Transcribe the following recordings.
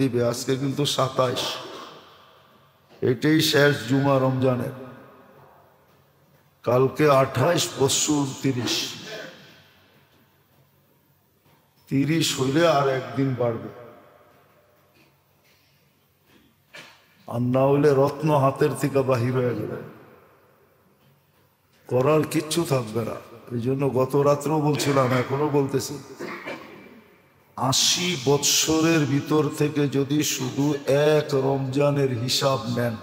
দিবে। আজকে কিন্তু 27, এটাই শেষ জুমা রমজানের। কালকে 28, পরশু 29। 30 হইলে আর একদিন বাড়বে, আর না হইলে রত্ন হাতের থেকে বাহির হয়ে যাবে, করার কিচ্ছু থাকবে না। এই জন্য গত রাত্রেও বলছিলাম, এখনো বলতেছি, 80 বৎসরের ভিতর থেকে যদি শুধু এক রমজানের হিসাব নেন,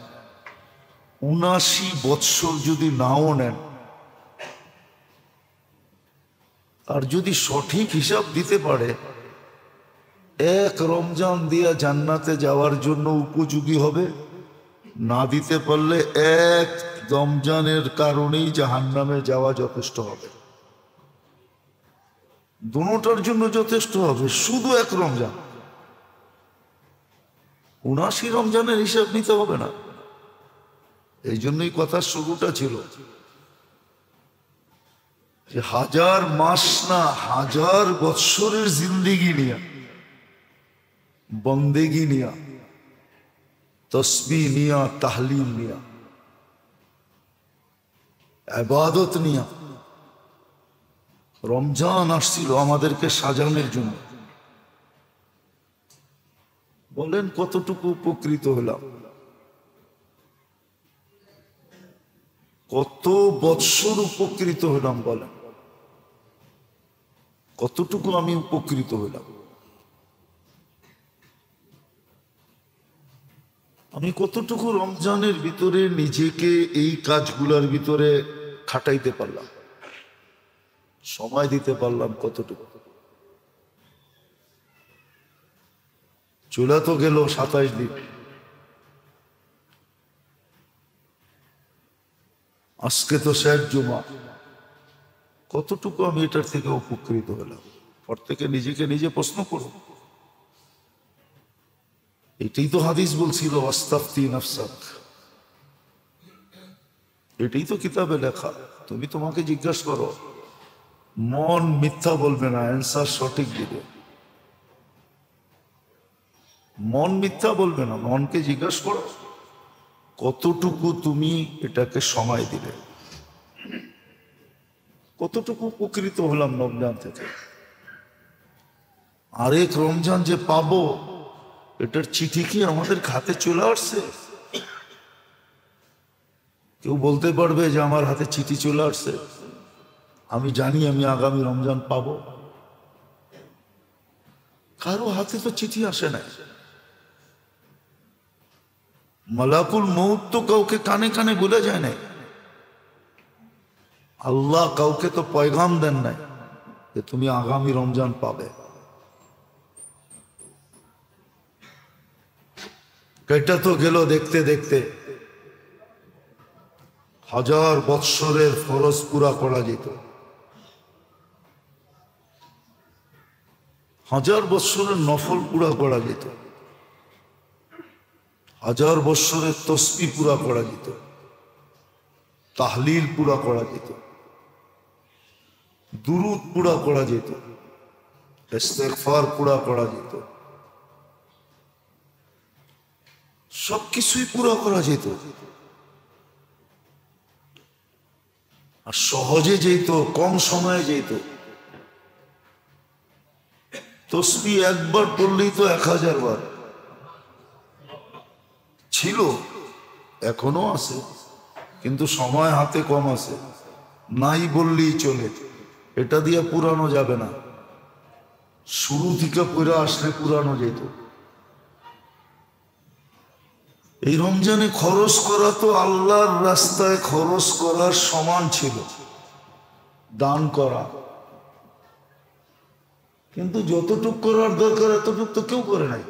79 বৎসর যদি নাও নেন, আর যদি সঠিক হিসাব দিতে পারে, এক রমজান দিয়া জান্নাতে যাওয়ার জন্য উপযোগী হবে। না দিতে পারলে এক রমজানের কারণেই জাহান্নামে যাওয়া যথেষ্ট হবে। দুটোটার জন্য যথেষ্ট হবে শুধু এক রমজান। 79 রমজানের হিসাব নিতে হবে না। এই জন্যই কথার শুরুটা ছিল যে 1000 মাস না, 1000 বৎসরের জিন্দিগি নিয়া, বন্দেগি নিয়া, তসবিহ নিয়া, তাহলিল নিয়া, ইবাদত নিয়া রমজান আসছিল আমাদেরকে সাজানোর জন্য। বলেন কতটুকু উপকৃত হলাম? কত বৎসর উপকৃত হলাম? বলেন কতটুকু আমি উপকৃত হলাম? আমি কতটুকু রমজানের ভিতরে নিজেকে এই কাজগুলোর ভিতরে খাটাইতে পারলাম, সময় দিতে পারলাম কতটুকু? চলে তো গেল 27 দিন, আজকে তো শেষ জুমা। কতটুকু আমি এটার থেকে উপকৃত হলাম? প্রত্যেকে নিজেকে নিজে প্রশ্ন করো। এটাই তো হাদিস বলছিল, ওয়াস্তাফতি নাফসাক। এটাই তো কিতাবে লেখা। তুমি তোমাকে জিজ্ঞাসা করো, মন মিথ্যা বলবে না, অ্যান্সার সঠিক দিবে। মন মিথ্যা বলবে না, মনকে জিজ্ঞাসা করো কতটুকু তুমি এটাকে সময় দিলে। কতটুকু উপকৃত হলাম রমজান থেকে? আরেক রমজান যে পাবো, এটার চিঠি কি আমাদের হাতে চলে আসছে? কেউ বলতে পারবে যে আমার হাতে চিঠি চলে আসছে, আমি জানি আমি আগামী রমজান পাবো? কারো হাতে তো চিঠি আসে না। মালাকুল মউত তো কাউকে কানে কানে বলে যায় নাই। আল্লাহ কাউকে তো পয়গাম দেন নাই যে তুমি আগামী রমজান পাবে। কেটা তো গেল দেখতে দেখতে। 1000 বৎসরের ফরজ পুরা করা যেত, 1000 বৎসরের নফল পুরা করা যেত, 1000 বৎসরের তসবিহ পুরা করা যেত, তাহলিল পুরা করা যেত, দুরুদ পুরা করা যেত, ইস্তেগফার পুরা করা যেত, সবকিছুই পুরা করা যেত। আর সহজে যেত, কম সময়ে যেত। তসবিহ একবার পড়লেই তো 1000 বার ছিল, এখনো আছে, কিন্তু সময় হাতে কম আছে। নাই বললেই চলে, এটা দিয়ে পুরানো যাবে না। শুরু থেকে পড়ে আসলে পুরানো যেত। এই রমজানে খরচ করা তো আল্লাহর রাস্তায় খরচ করার সমান ছিল, দান করা। কিন্তু যতটুক করার দরকার এতটুক তো কেউ করে নাই।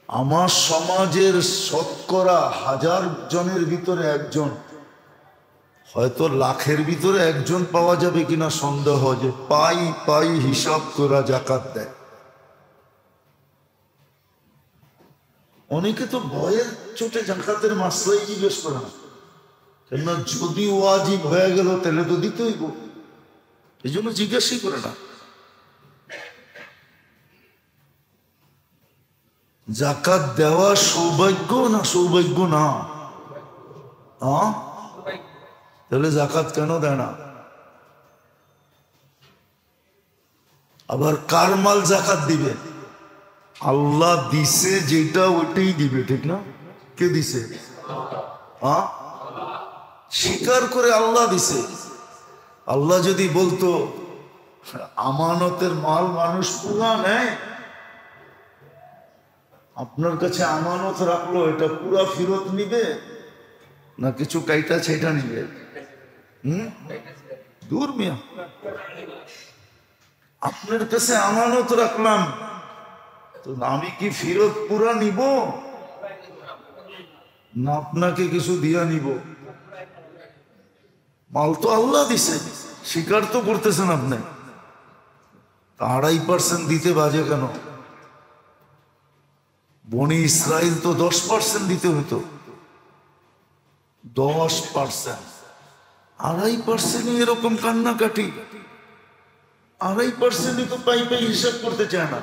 আমার সমাজের শতকরা 1000 জনের ভিতরে একজন, হয়তো লাখের ভিতরে একজন পাওয়া যাবে কিনা সন্দেহ, যে পাই পাই হিসাব করা জাকাত দেয়। অনেকে তো ভয়ের চোটে জাকাতের মাসলাই জিজ্ঞেস করে না, কেননা যদি ওয়াজিব হয়ে গেল তাহলে তো দিতেই গো, এই জন্য জিজ্ঞাসাই করে না। জাকাত দেওয়া সৌভাগ্য না সৌভাগ্য না? তাহলে জাকাত কেন দেয় না? আবার কার মাল জাকাত দিবে? আল্লাহ দিছে যেটা ওইটাই দিবে, ঠিক না? কে দিছে? স্বীকার করে আল্লাহ দিছে। আল্লাহ যদি বলতো আমানতের মাল মানুষ পুরা নেয়, আপনার কাছে আমানত রাখলো, এটা পুরা ফেরত নিবে না কিছু কাইটা ছেটা নিবে? দূর মিয়া, আপনার কাছে আমানত রাখলাম তো আমি কি ফেরত পুরা নিব না আপনাকে কিছু দিয়া নিব? মাল তো আল্লাহ দিছে, স্বীকার তো করতেছেন আপনি। 2.5% দিতে বাজে কেন? বনি ইসরাইল তো 10% দিতে হতো। 10%, 2.5% এরকম কান্নাকাটি। 2.5% তো পাই হিসাব করতে চায় না,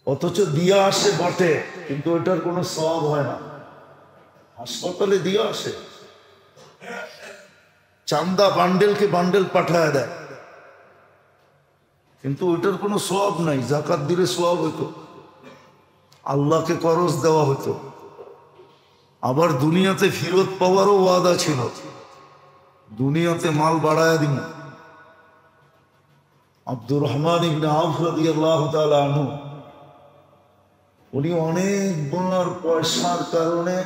অথচ দিয়া আসে বটে, কিন্তু ওইটার কোনো সওয়াব হয় না। হাসপাতালে দিয়া আসে, চান্দা বান্ডেলকে বান্ডেল পাঠায় দেয়, কিন্তু ওইটার কোনো সওয়াব নাই। জাকাত দিলে সওয়াব হইতো, আল্লাহকে করজ দেওয়া হতো, আবার দুনিয়াতে ফেরত পাওয়ারও ওয়াদা ছিল, দুনিয়াতে মাল বাড়ায় দিন। আব্দুর রহমান ইবনে আওফ রাদিয়াল্লাহু তাআলা আনহু, উনি অনেক বোনার পয়সার কারণে,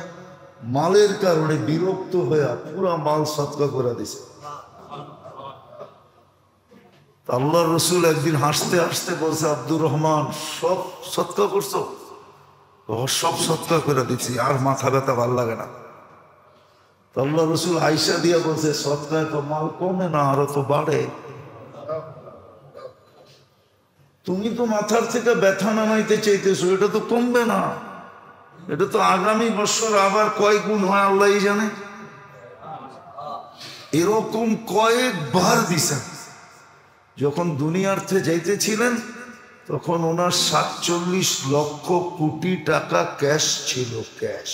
মালের কারণে বিরক্ত হয়ে পুরা মাল সদকা করে দিছে। আল্লাহ রসুল একদিন হাসতে হাসতে বলছে, আব্দুর রহমান সব সদকা করছো? সব সদকা করে দিচ্ছি, আর মাথা ব্যথা ভাল লাগে না। আল্লাহ রসুল আয়সা দিয়া বলছে, সদকায় তো মাল কমে না, আরো তো বাড়ে। তুমি তো মাথার থেকে ব্যথা নামাইতে চাইতেছো, এটা তো কমবে না, এটা তো আগামী বছর আবার কয় গুণ হয় আল্লাহ জানে। এরকম কয়েকবার দিছেন। যখন দুনিয়ার্থে যাইতেছিলেন তখন ওনার 47 লক্ষ কোটি টাকা ক্যাশ ছিল, ক্যাশ।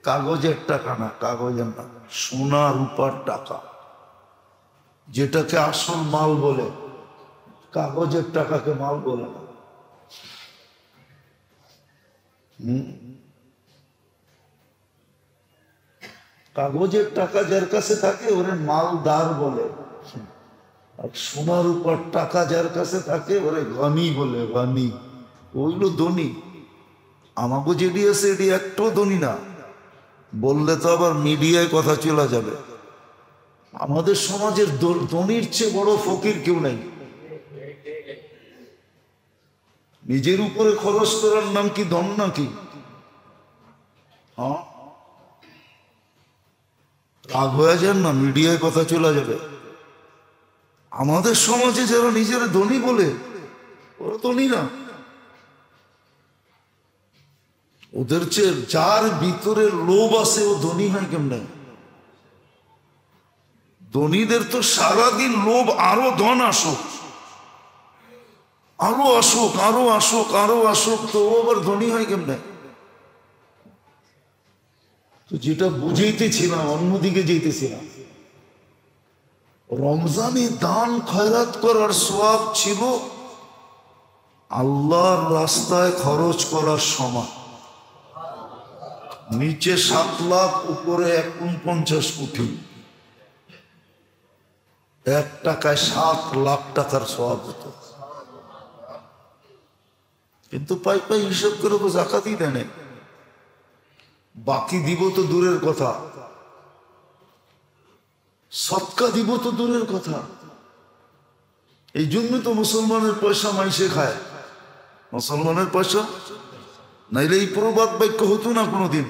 কাগজের টাকা না, কাগজের না, সোনা রূপার টাকা, যেটাকে আসল মাল বলে, কাগজের টাকাকে মাল বলে না। কাগজের টাকা যার কাছে থাকে ওরে মালদার বলে, আর সোনার উপর টাকা যার কাছে থাকে ওরে গনি বলে, গনি। ওইগুলো ধনী। আমাকে যেটি আছে এটি একটাও ধনী না, বললে তো আবার মিডিয়ায় কথা চলে যাবে। আমাদের সমাজের ধনীর চেয়ে বড় ফকির কেউ নাই। নিজের উপরে খরচ করার নাম কি ধন নাকি? রাগ হয়ে যান না, মিডিয়ায় কথা চলে যাবে। আমাদের সমাজে যারা নিজেরা ধনী বলে, ওরা ধনী না। ওদের চেয়ে যার ভিতরে লোভ আছে ও ধনী হয় কেমনে? ধনীদের তো সারাদিন লোভ, আরো ধন আসুক, আরো আসুক, আরো আসুক, আরো আসুক, তো ও আবার ধনী হয় কেমনে? তো যেটা বুঝাইতেছিলাম, অন্যদিকে যেতেছিলাম। রমজানে দান খয়রাত করার সওয়াব ছিল আল্লাহর রাস্তায় খরচ করার সমান। নিচে 7 লাখ, উপরে 49 কোটি, 1 টাকায় 7 লাখ টাকার সওয়াব হতো। কিন্তু পাই হিসাব করে তো জাকাতই দেয় না। বাকি দিব তো দূরের কথা, সদকা দিব তো দূরের কথা। এই জন্য তো মুসলমানের পয়সা মাইসে খায়। মুসলমানের পয়সা নাইলে এই প্রবাদ বাক্য হতো না কোনোদিন।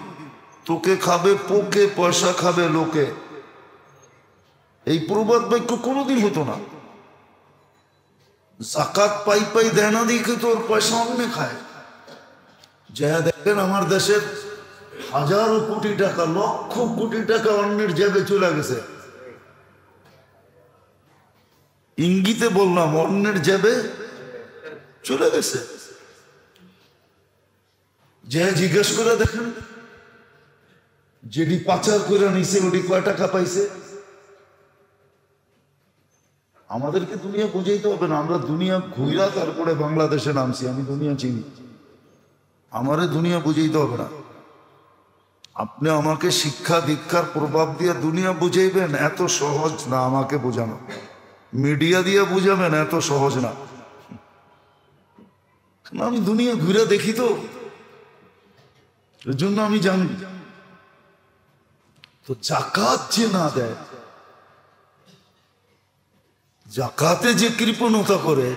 তোকে খাবে পোকে, পয়সা খাবে লোকে, এই প্রবাদ বাক্য কোনোদিন হতো না। জাকাত পাই দেয় না দেখে তোর পয়সা অন্যে খায়। যা দেখেন আমার দেশের হাজারো কোটি টাকা, লক্ষ কোটি টাকা অন্যের জেবে চলে গেছে। ইঙ্গিতে বললাম, অন্যের জেবে চলে গেছে। যে জিজ্ঞেস করে দেখেন, যেটি পাচার করে নিছে ওটি কয় টাকা পাইছে। আমাদেরকে দুনিয়া বুঝাইতে হবে না, আমরা দুনিয়া ঘুরা তারপরে বাংলাদেশে নামছি। আমি দুনিয়া চিনি, আমারে দুনিয়া বুঝাইতে হবে না। আপনি আমাকে শিক্ষা দীক্ষার প্রভাব দিয়ে দুনিয়া বুঝাইবেন, এত সহজ না আমাকে বোঝানো। মিডিয়া দিয়ে বুঝাবেন, এত সহজ না। আমি দুনিয়া ঘুরে দেখি তো, এর জন্য আমি জানি। তো জাকাত যে না দেয়, জাকাতে যে কৃপণতা করে,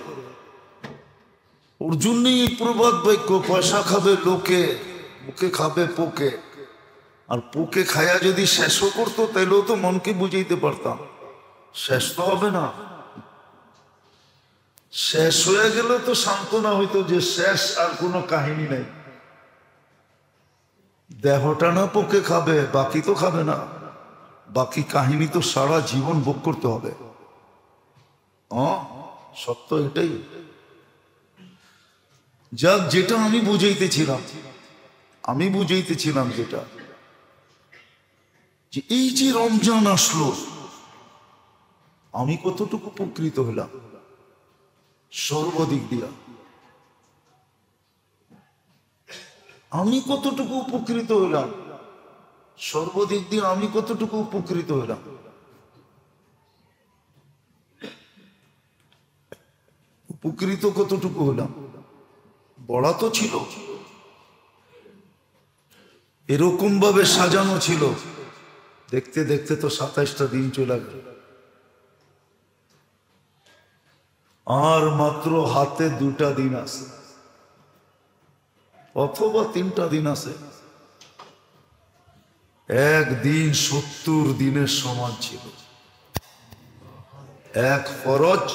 ওর জন্যই এই প্রবাদ বাক্য, পয়সা খাবে লোকে, মুখে খাবে পোকে। আর পোকে খায়া যদি শেষও করতো তাইলেও তো মনকে বুঝাইতে পারতাম, শেষ তো হবে না। শেষ হয়ে গেলে তো সান্ত্বনা হইতো যে শেষ, আর কোনো কাহিনী নাই। দেহটা না পোকে খাবে, বাকি তো খাবে না। বাকি কাহিনী তো সারা জীবন ভোগ করতে হবে। সত্য এটাই। যাক, যেটা আমি বুঝাইতেছিলাম যেটা, যে এই যে রমজান আসলো, আমি কতটুকু উপকৃত হলাম সর্বদিক দিয়া। আমি কতটুকু উপকৃত হলাম সর্বদিক দিয়ে, আমি কতটুকু উপকৃত হলাম। উপকৃত কতটুকু হলাম, বড়া তো ছিল, এরকম ভাবে সাজানো ছিল। দেখতে দেখতে তো 27টা দিন চলে গেল, আর মাত্র হাতে 2টা দিন আছে, অথবা 3টা দিন আছে। একদিন 70 দিনের সমান ছিল। এক ফরজ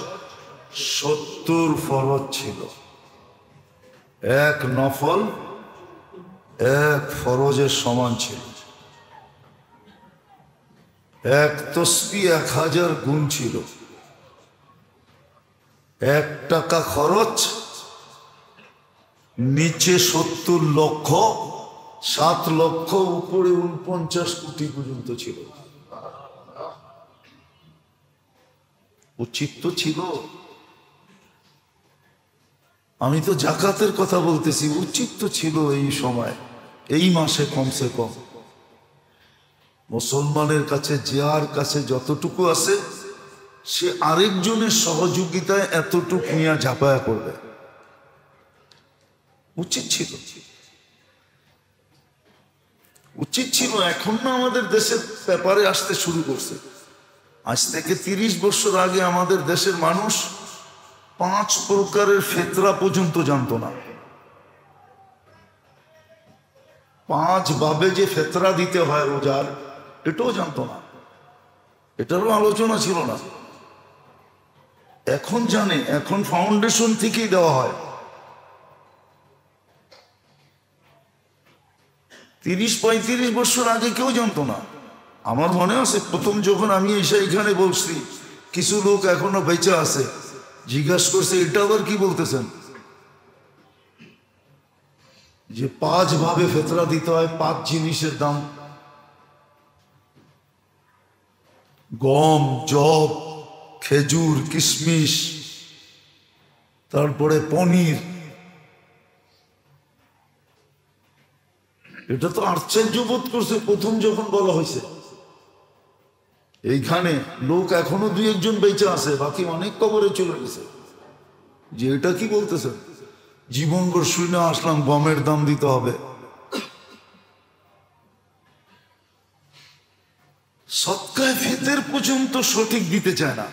70 ফরজ ছিল। এক নফল এক ফরজের সমান ছিল। এক তসবিহ 1000 গুণ ছিল। 1 টাকা খরচ নিচে 70 লক্ষ, 7 লক্ষ উপরে 49 কোটি পর্যন্ত ছিল। উচিত তো ছিল। আমি তো জাকাতের কথা বলতেছি, উচিত তো ছিল এই সময়, এই মাসে কমসে কম মুসলমানের কাছে, যার কাছে যতটুকু আছে, সে আরেকজনের সহযোগিতায় এতটুকু নিয়ে ঝাঁপায়া করবে। উচিত ছিল, উচিত ছিল। এখন না আমাদের দেশের ব্যাপারে আসতে শুরু করছে। আজ থেকে 30 বছর আগে আমাদের দেশের মানুষ 5 প্রকারের ফেতরা পর্যন্ত জানতো না। 5 ভাবে যে ফেতরা দিতে হয় রোজার, এটাও জানতো না, এটারও আলোচনা ছিল না। এখন জানে, এখন ফাউন্ডেশন থেকেই দেওয়া হয়। 30-35 বছর আগে কেউ জানতো না। আমার মনে আছে প্রথম যখন আমি এসে এখানে বলছি, কিছু লোক এখনো বেঁচে আছে, জিজ্ঞাসা করছে এটা আবার কি বলতেছেন, যে 5 ভাবে ফেতরা দিতে হয়। 5 জিনিসের দাম: গম, জব, খেজুর, কিশমিশ, তারপরে পনির। এটা তো আশ্চর্য বোধ করছে প্রথম যখন বলা হয়েছে। এইখানে লোক এখনো 2-1 জন বেঁচে আছে, বাকি অনেক কবরে চলে গেছে, যে এটা কি বলতেছে। জীবনভর শুনে আসলাম গমের দাম দিতে হবে। সদকায়ে ফিতর পর্যন্ত সঠিক দিতে চায় না,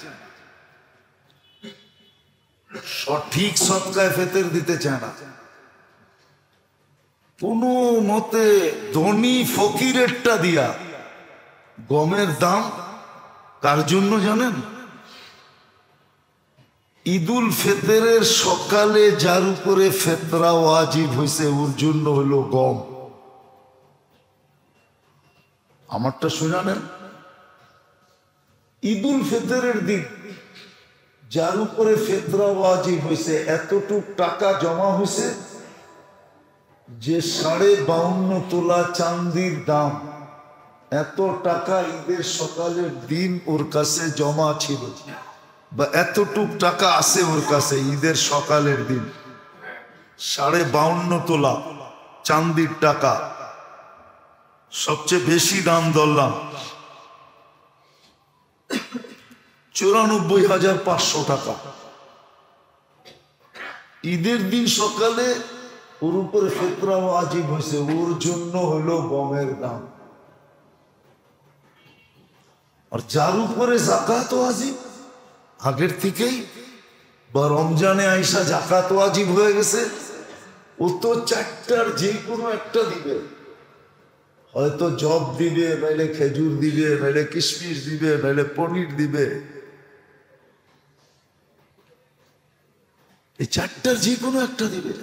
সঠিক সদকায়ে ফিতর দিতে চায় না। কোন মতে ধনী ফকিরেরটা দিয়া। গমের দাম কার জন্য জানেন? ঈদুল ফিতরের সকালে যার উপরে ফেতরা ওয়াজিব হয়েছে, ওর জন্য হলো গম। আমারটা শুনানেন। ঈদুল ফিতরের দিন যার উপরে ফিতরা ওয়াজিব হয়েছে এতটুক টাকা জমা হয়েছে যে 52.5 তোলা চাঁদির দাম, এত টাকা ঈদের সকালের দিন ওর কাছে জমা ছিল, বা এতটুক টাকা আছে ওর কাছে ঈদের সকালের দিন। 52.5 তোলা চাঁদির টাকা, সবচেয়ে বেশি দাম ধরলাম 94,500 টাকা। ঈদের দিন সকালে ওর উপরে ফিতরা ওয়াজিব হয়েছে, ওর জন্য হলো গমের দাম। আর যার উপরে যাকাত ওয়াজিব আগের থেকেই, বা রমজানে আইসা যাকাত ওয়াজিব হয়ে গেছে, ও তো 4টার যে কোনো একটা দিবে, হয়তো জব দিবে, নাইলে খেজুর দিবে, নাইলে কিশমিশ দিবে, নাইলে পনির দিবে। এই 4টার যে কোনো একটা দিবে।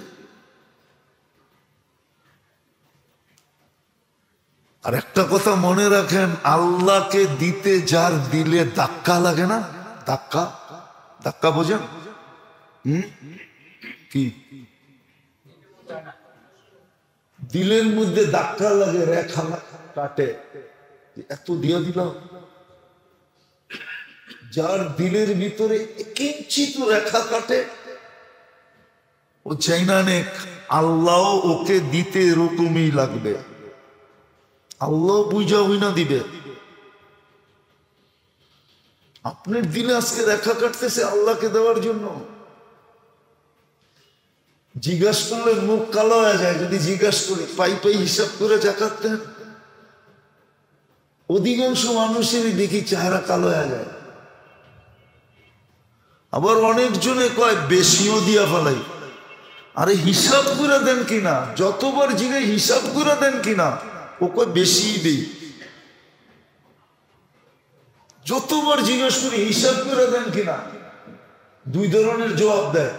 আর একটা কথা মনে রাখেন, আল্লাহকে দিতে যার দিলে ধাক্কা লাগে না, ধাক্কা, ধাক্কা বোঝেন? কি দিলের মধ্যে ধাক্কা লাগে, রেখা কাটে, এত দিয়ে দিল। যার দিলের ভিতরে কিঞ্চিত রেখা কাটে, ও চাই না আল্লাহ ওকে দিতে এরকমই লাগবে, আল্লাহ বুঝা হইনা দিবে। আপনার দিলে আজকে রেখা কাটতেছে আল্লাহকে দেওয়ার জন্য, জিজ্ঞাসা করলে মুখ কালো হয়ে যায়। যদি জিজ্ঞাসা করি পাই পাই হিসাব করে জাকাত দেন, অধিকাংশ মানুষেরই দেখি চেহারা কালো হয়ে যায়। আবার অনেকজনে কয় বেশিও দিয়া ফেলাই। আরে হিসাব করে দেন কিনা, যতবার জিগে হিসাব করে দেন কিনা, ও কয় বেশি দেই। যতবার জিজ্ঞেস করি হিসাব করে দেন কিনা, 2 ধরনের জবাব দেয়।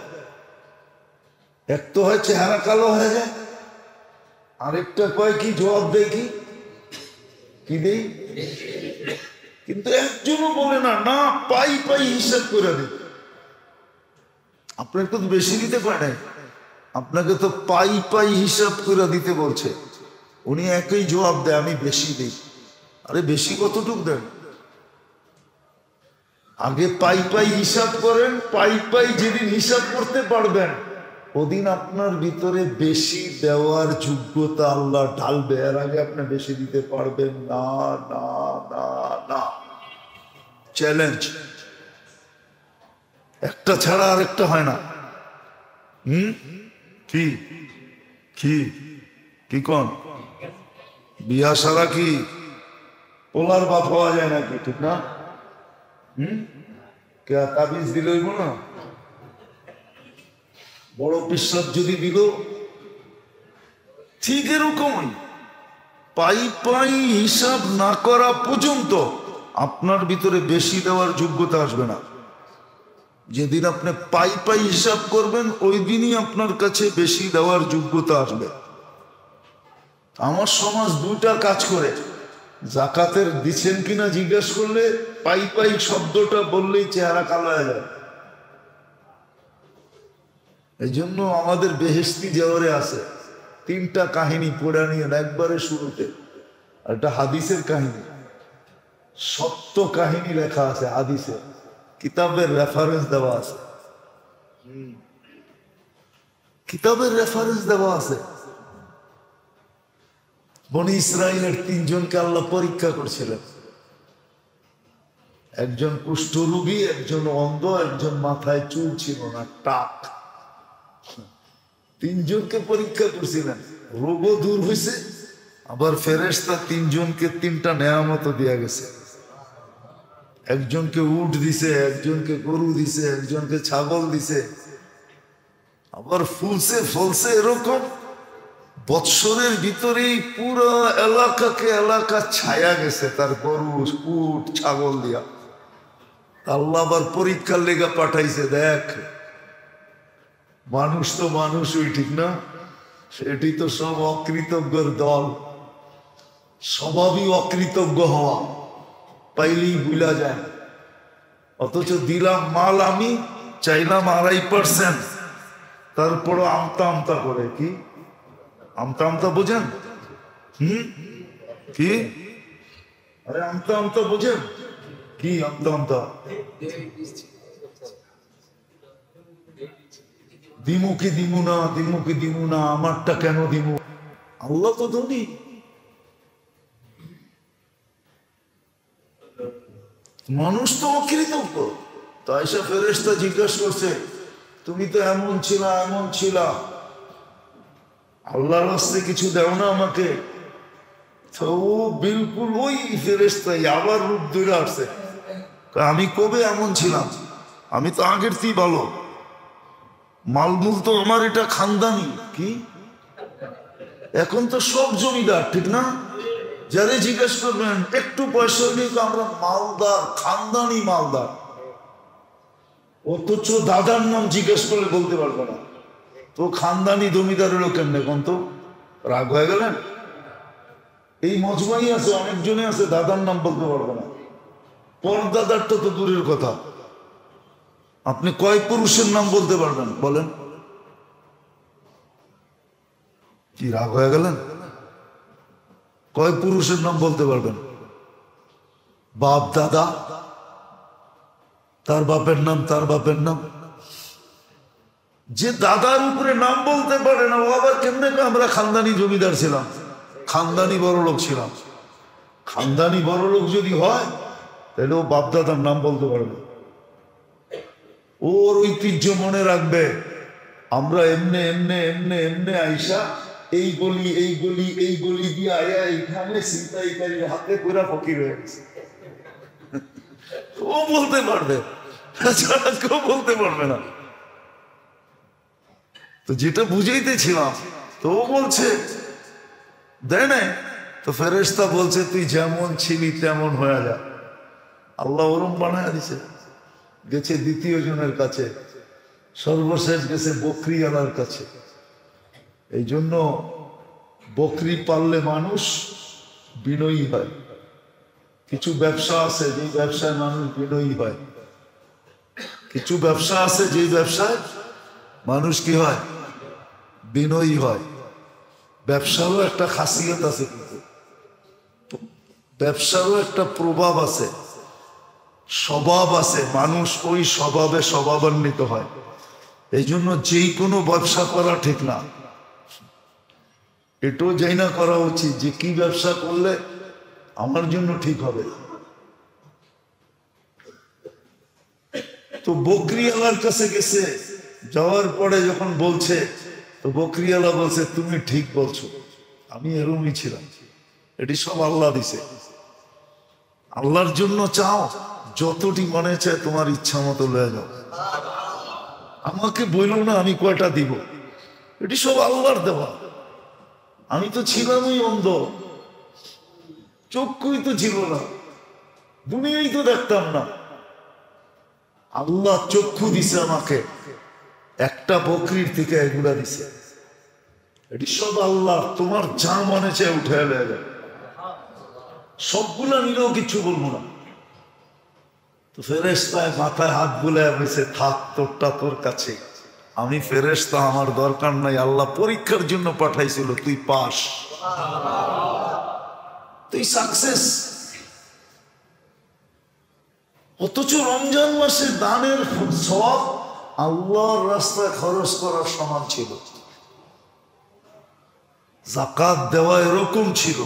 এক তো হয় চেহারা কালো হয়ে যায়, আরেকটা কয় কি জবাব দেয় কি দেই, কিন্তু একজনও বলে না না পাই পাই হিসাব করে দেয়। আপনাকে তো বেশি দিতে পারে, আপনাকে তো পাই পাই হিসাব করে দিতে বলছে। উনি একই জবাব দেয়, আমি বেশি দিই। আরে বেশি কতটুক দেন? আগে পাই পাই হিসাব করেন, পাই পাই যেদিন হিসাব করতে পারবেন ওদিন আপনার ভিতরে বেশি দেওয়ার যোগ্যতা আল্লাহ ঢালবে। এর আগে আপনি বেশি দিতে পারবেন না, না, না, না। চ্যালেঞ্জ, একটা ছাড়া আরেকটা হয় না। কি কি কি কোন বিয়া সারা কি পোলার বাপ হওয়া যায় নাকি? ঠিক না? কে তাবিজ দিল না, বড় পিসাব যদি দিল, ঠিক এরকমই পাই পাই হিসাব না করা পর্যন্ত আপনার ভিতরে বেশি দেওয়ার যোগ্যতা আসবে না। যেদিন আপনি পাই পাই হিসাব করবেন ওই দিনই আপনার কাছে বেশি দেওয়ার যোগ্যতা আসবে। আমার সমাজ 2টা কাজ করে, জাকাতের দিচ্ছেন কিনা জিজ্ঞেস করলে পাই পাই শব্দটা বললেই চেহারা কালো হয়ে যায়। এই জন্য আমাদের বেহেশতি জেওয়ারে আছে 3টা কাহিনী পড়ে নিয়ে একবারে শুরুতে। একটা হাদিসের কাহিনী, সত্য কাহিনী লেখা আছে হাদিসে, কিতাবের রেফারেন্স দেওয়া আছে, কিতাবের রেফারেন্স দেওয়া আছে। বনি ইসরাইলের 3 জনকে আল্লাহ পরীক্ষা করছিলেন। একজন কুষ্ঠরোগী, একজন অন্ধ, একজন মাথায় চুল ছিল না, টাক। 3 জনকে পরীক্ষা করছিলেন, রোগও দূর হয়েছে, আবার ফেরেশতা 3 জনকে 3টা নেয়ামত দিয়া গেছে। একজনকে উট দিছে, একজনকে গরু দিছে, একজনকে ছাগল দিছে, আবার ফুলছে ফলছে। এরকম বৎসরের ভিতরেই পুরো এলাকাকে এলাকা ছায়া গেছে তার গরু উট ছাগল দিয়া। আল্লাহ আবার পরীক্ষার লেগা পাঠাইছে, দেখ মানুষ তো মানুষই, ঠিক না? সেটি তো সব অকৃতজ্ঞর দল। স্বভাবই অকৃতজ্ঞ হওয়া, পাইলেই ভুলা যায়। অথচ দিলাম মাল আমি, চাইলাম 2.5%, তারপরও আমতা আমতা করে। কি আমতা আমতা বোঝেন? কি আরে আমতা আমতা বোঝেন? কি আমতা আমতা? দিমু কি দিমু না, দিমু কি দিমু না, আমারটা কেন দিমু? আল্লাহ তো ধনী। মানুষ তো অকৃতজ্ঞ। তাই সে ফেরেশতা জিজ্ঞাসা করছে, তুমি তো এমন ছিলা এমন ছিলা, আল্লাহর রাস্তে কিছু দাও না আমাকে? তো ও বিলকুল ওই ফেরেশতাই আবার রূপ ধরে আসছে। আমি কবে এমন ছিলাম? আমি তো আগের থেকেই ভালো। মালমূল তো আমার এটা খানদানি। কি এখন তো সব জমিদার, ঠিক না? যারে জিজ্ঞেস করবেন একটু পয়সা হলে আমরা মালদার, খানদানি মালদার। অথচ দাদার নাম জিজ্ঞেস করলে বলতে পারবো না। তো খানদানি জমিদার হলো কেমনে? কোন তো রাগ হয়ে গেলেন? এই মজমাই আছে, অনেকজনে আছে দাদার নাম বলতে পারবো না। পরদাদার তো দূরের কথা, আপনি কয় পুরুষের নাম বলতে পারবেন বলেন? কি রাগ হয়ে গেলেন? কয় পুরুষের নাম বলতে পারবেন? বাপ দাদা, তার বাপের নাম, তার বাপের নাম। যে দাদার উপরে নাম বলতে পারে না, ও আবার কেমনে আমরা খানদানি জমিদার ছিলাম, খানদানি বড় লোক ছিলাম। খানদানি বড় লোক যদি হয় তাহলে ও বাপ দাদার নাম বলতে পারবে। ওর ঐতিহ্য মনে রাখবে। আমরা এমনে এমনে এমনে এমনে আইসা এই গলি এই গলি এই গলি দিয়ে আয়া এইখানে ছিনতাইকারীর হাতে পুরা ফকির হয়ে গেছে। ও বলতে পারবে, ছাড়া কেউ বলতে পারবে না। তো যেটা বুঝাইতেছিলাম, তো ও বলছে দেয় না। তো ফেরেশতা বলছে তুই যেমন ছিলি তেমন হয়ে যা। আল্লাহ ওরম বানায় দিছে। গেছে দ্বিতীয় জনের কাছে, সর্বশেষ গেছে বকরিওয়ালার কাছে। এই জন্য বকরি পাললে মানুষ বিনয়ী হয়। কিছু ব্যবসা আছে যে ব্যবসায় মানুষ বিনয়ী হয়, কিছু ব্যবসা আছে যে ব্যবসায় মানুষ কি হয়? বিনয়ী হয়। ব্যবসারও একটা খাসিয়ত আছে, কিন্তু ব্যবসারও একটা প্রভাব আছে, স্বভাব আছে। মানুষ ওই স্বভাবে স্বভাবান্বিত হয়। এই জন্য যেই কোনো ব্যবসা করা ঠিক না। এটাও যাই না করা উচিত যে কি ব্যবসা করলে আমার জন্য ঠিক হবে। তো বকরিওয়ালার কাছে গেছে, যাওয়ার পরে যখন বলছে, তো বকরিওয়ালা বলছে তুমি ঠিক বলছো, আমি এরকমই ছিলাম, এটি সব আল্লাহ দিছে। আল্লাহর জন্য চাও, যতটি মনে চায় তোমার ইচ্ছা মতো লয়ে যাও, আমাকে বললো না আমি কয়টা দিব, এটি সব আল্লাহর দেওয়া। আমি তো ছিলামই অন্ধ, চক্ষুই তো ছিল না, দুনিয়াই তো দেখতাম না। আল্লাহ চক্ষু দিছে আমাকে, একটা বকরির থেকে এগুলা দিছে, এটি সব আল্লাহ। তোমার যা মনে চায় উঠে এলে, সবগুলা নিলেও কিছু বলবো না। তো ফেরেশতায় মাথায় হাত বুলায় বসে, থাক তোরটা তোর কাছে, আমি ফেরেশতা, আমার দরকার নাই। আল্লাহ পরীক্ষার জন্য পাঠাইছিল, তুই পাস, তুই সাকসেস। অথচ রমজান মাসে দানের সওয়াব আল্লাহর রাস্তায় খরচ করার সমান ছিল। যাকাত দেওয়া এরকম ছিল,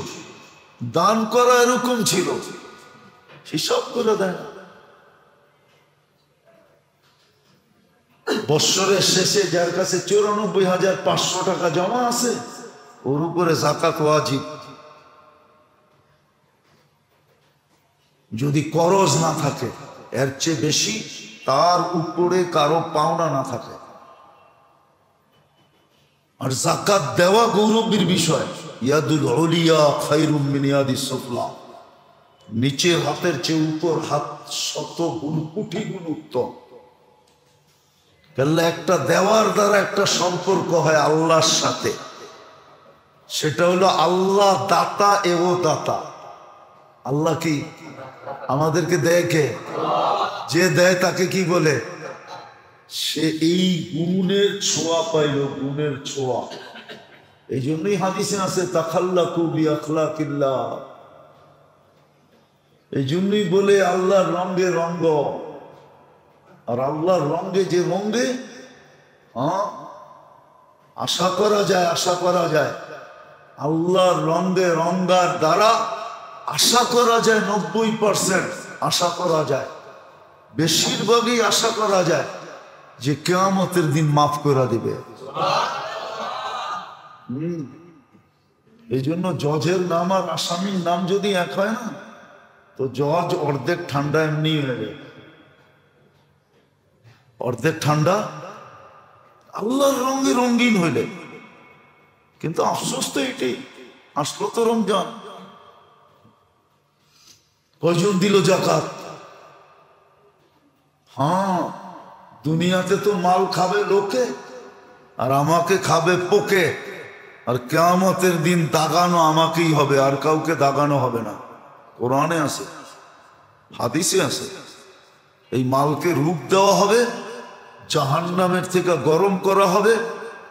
দান করা এরকম ছিল, হিসাব করে দেয় না। বৎসরের শেষে যার কাছে 94,500 টাকা জমা আছে, ওর উপরে যাকাত ওয়াজিব। যদি করজ না থাকে, এর চেয়ে বেশি তার উপরে কারো পাওনা না থাকে। আর যাকাত দেওয়া গৌরবের বিষয়। ইয়াদুল উলিয়া খায়রুম মিন ইয়াদিস সুফলা, নিচের হাতের চেয়ে উপর হাত 100 গুণ, কোটি গুণ উত্তম। তাহলে একটা দেওয়ার দ্বারা একটা সম্পর্ক হয় আল্লাহর সাথে, সেটা হলো আল্লাহ দাতা এও দাতা। আল্লাহ কি আমাদেরকে দেয় কে? যে দেয় তাকে কি বলে? সে এই গুণের ছোঁয়া পাইল, গুণের ছোঁয়া। এই জন্যই হাদিসে আছে তাখাল্লাকু বিআখলাকিল্লাহ। এই জন্যই বলে আল্লাহর রঙে রঙ্গ। আর আল্লাহর রঙে যে রঙে আশা করা যায়, আশা করা যায় আল্লাহর রঙে রঙ্গার দ্বারা আশা করা যায় 90% আশা করা যায়, বেশিরভাগই আশা করা যায় যে কিয়ামতের দিন মাফ করে দিবে। এই জন্য জজের নাম আর আসামির নাম যদি এক হয় না, তো জজ অর্ধেক ঠান্ডা এমনি হয়ে যায়, অর্ধেক ঠান্ডা আল্লাহর রঙে রঙিন হইলে। কিন্তু আফসোস তো এটাই, আসলো তো রমজান, কয়জন দিল যাকাত? হ্যাঁ, দুনিয়াতে তো মাল খাবে লোকে আর আমাকে খাবে পোকে, আর কিয়ামতের দিন দাগানো আমাকেই হবে, আর কাউকে দাগানো হবে না। কোরআনে আছে, হাদিসে আছে, এই মালকে রূপ দেওয়া হবে, জাহান্নামের থেকে গরম করা হবে।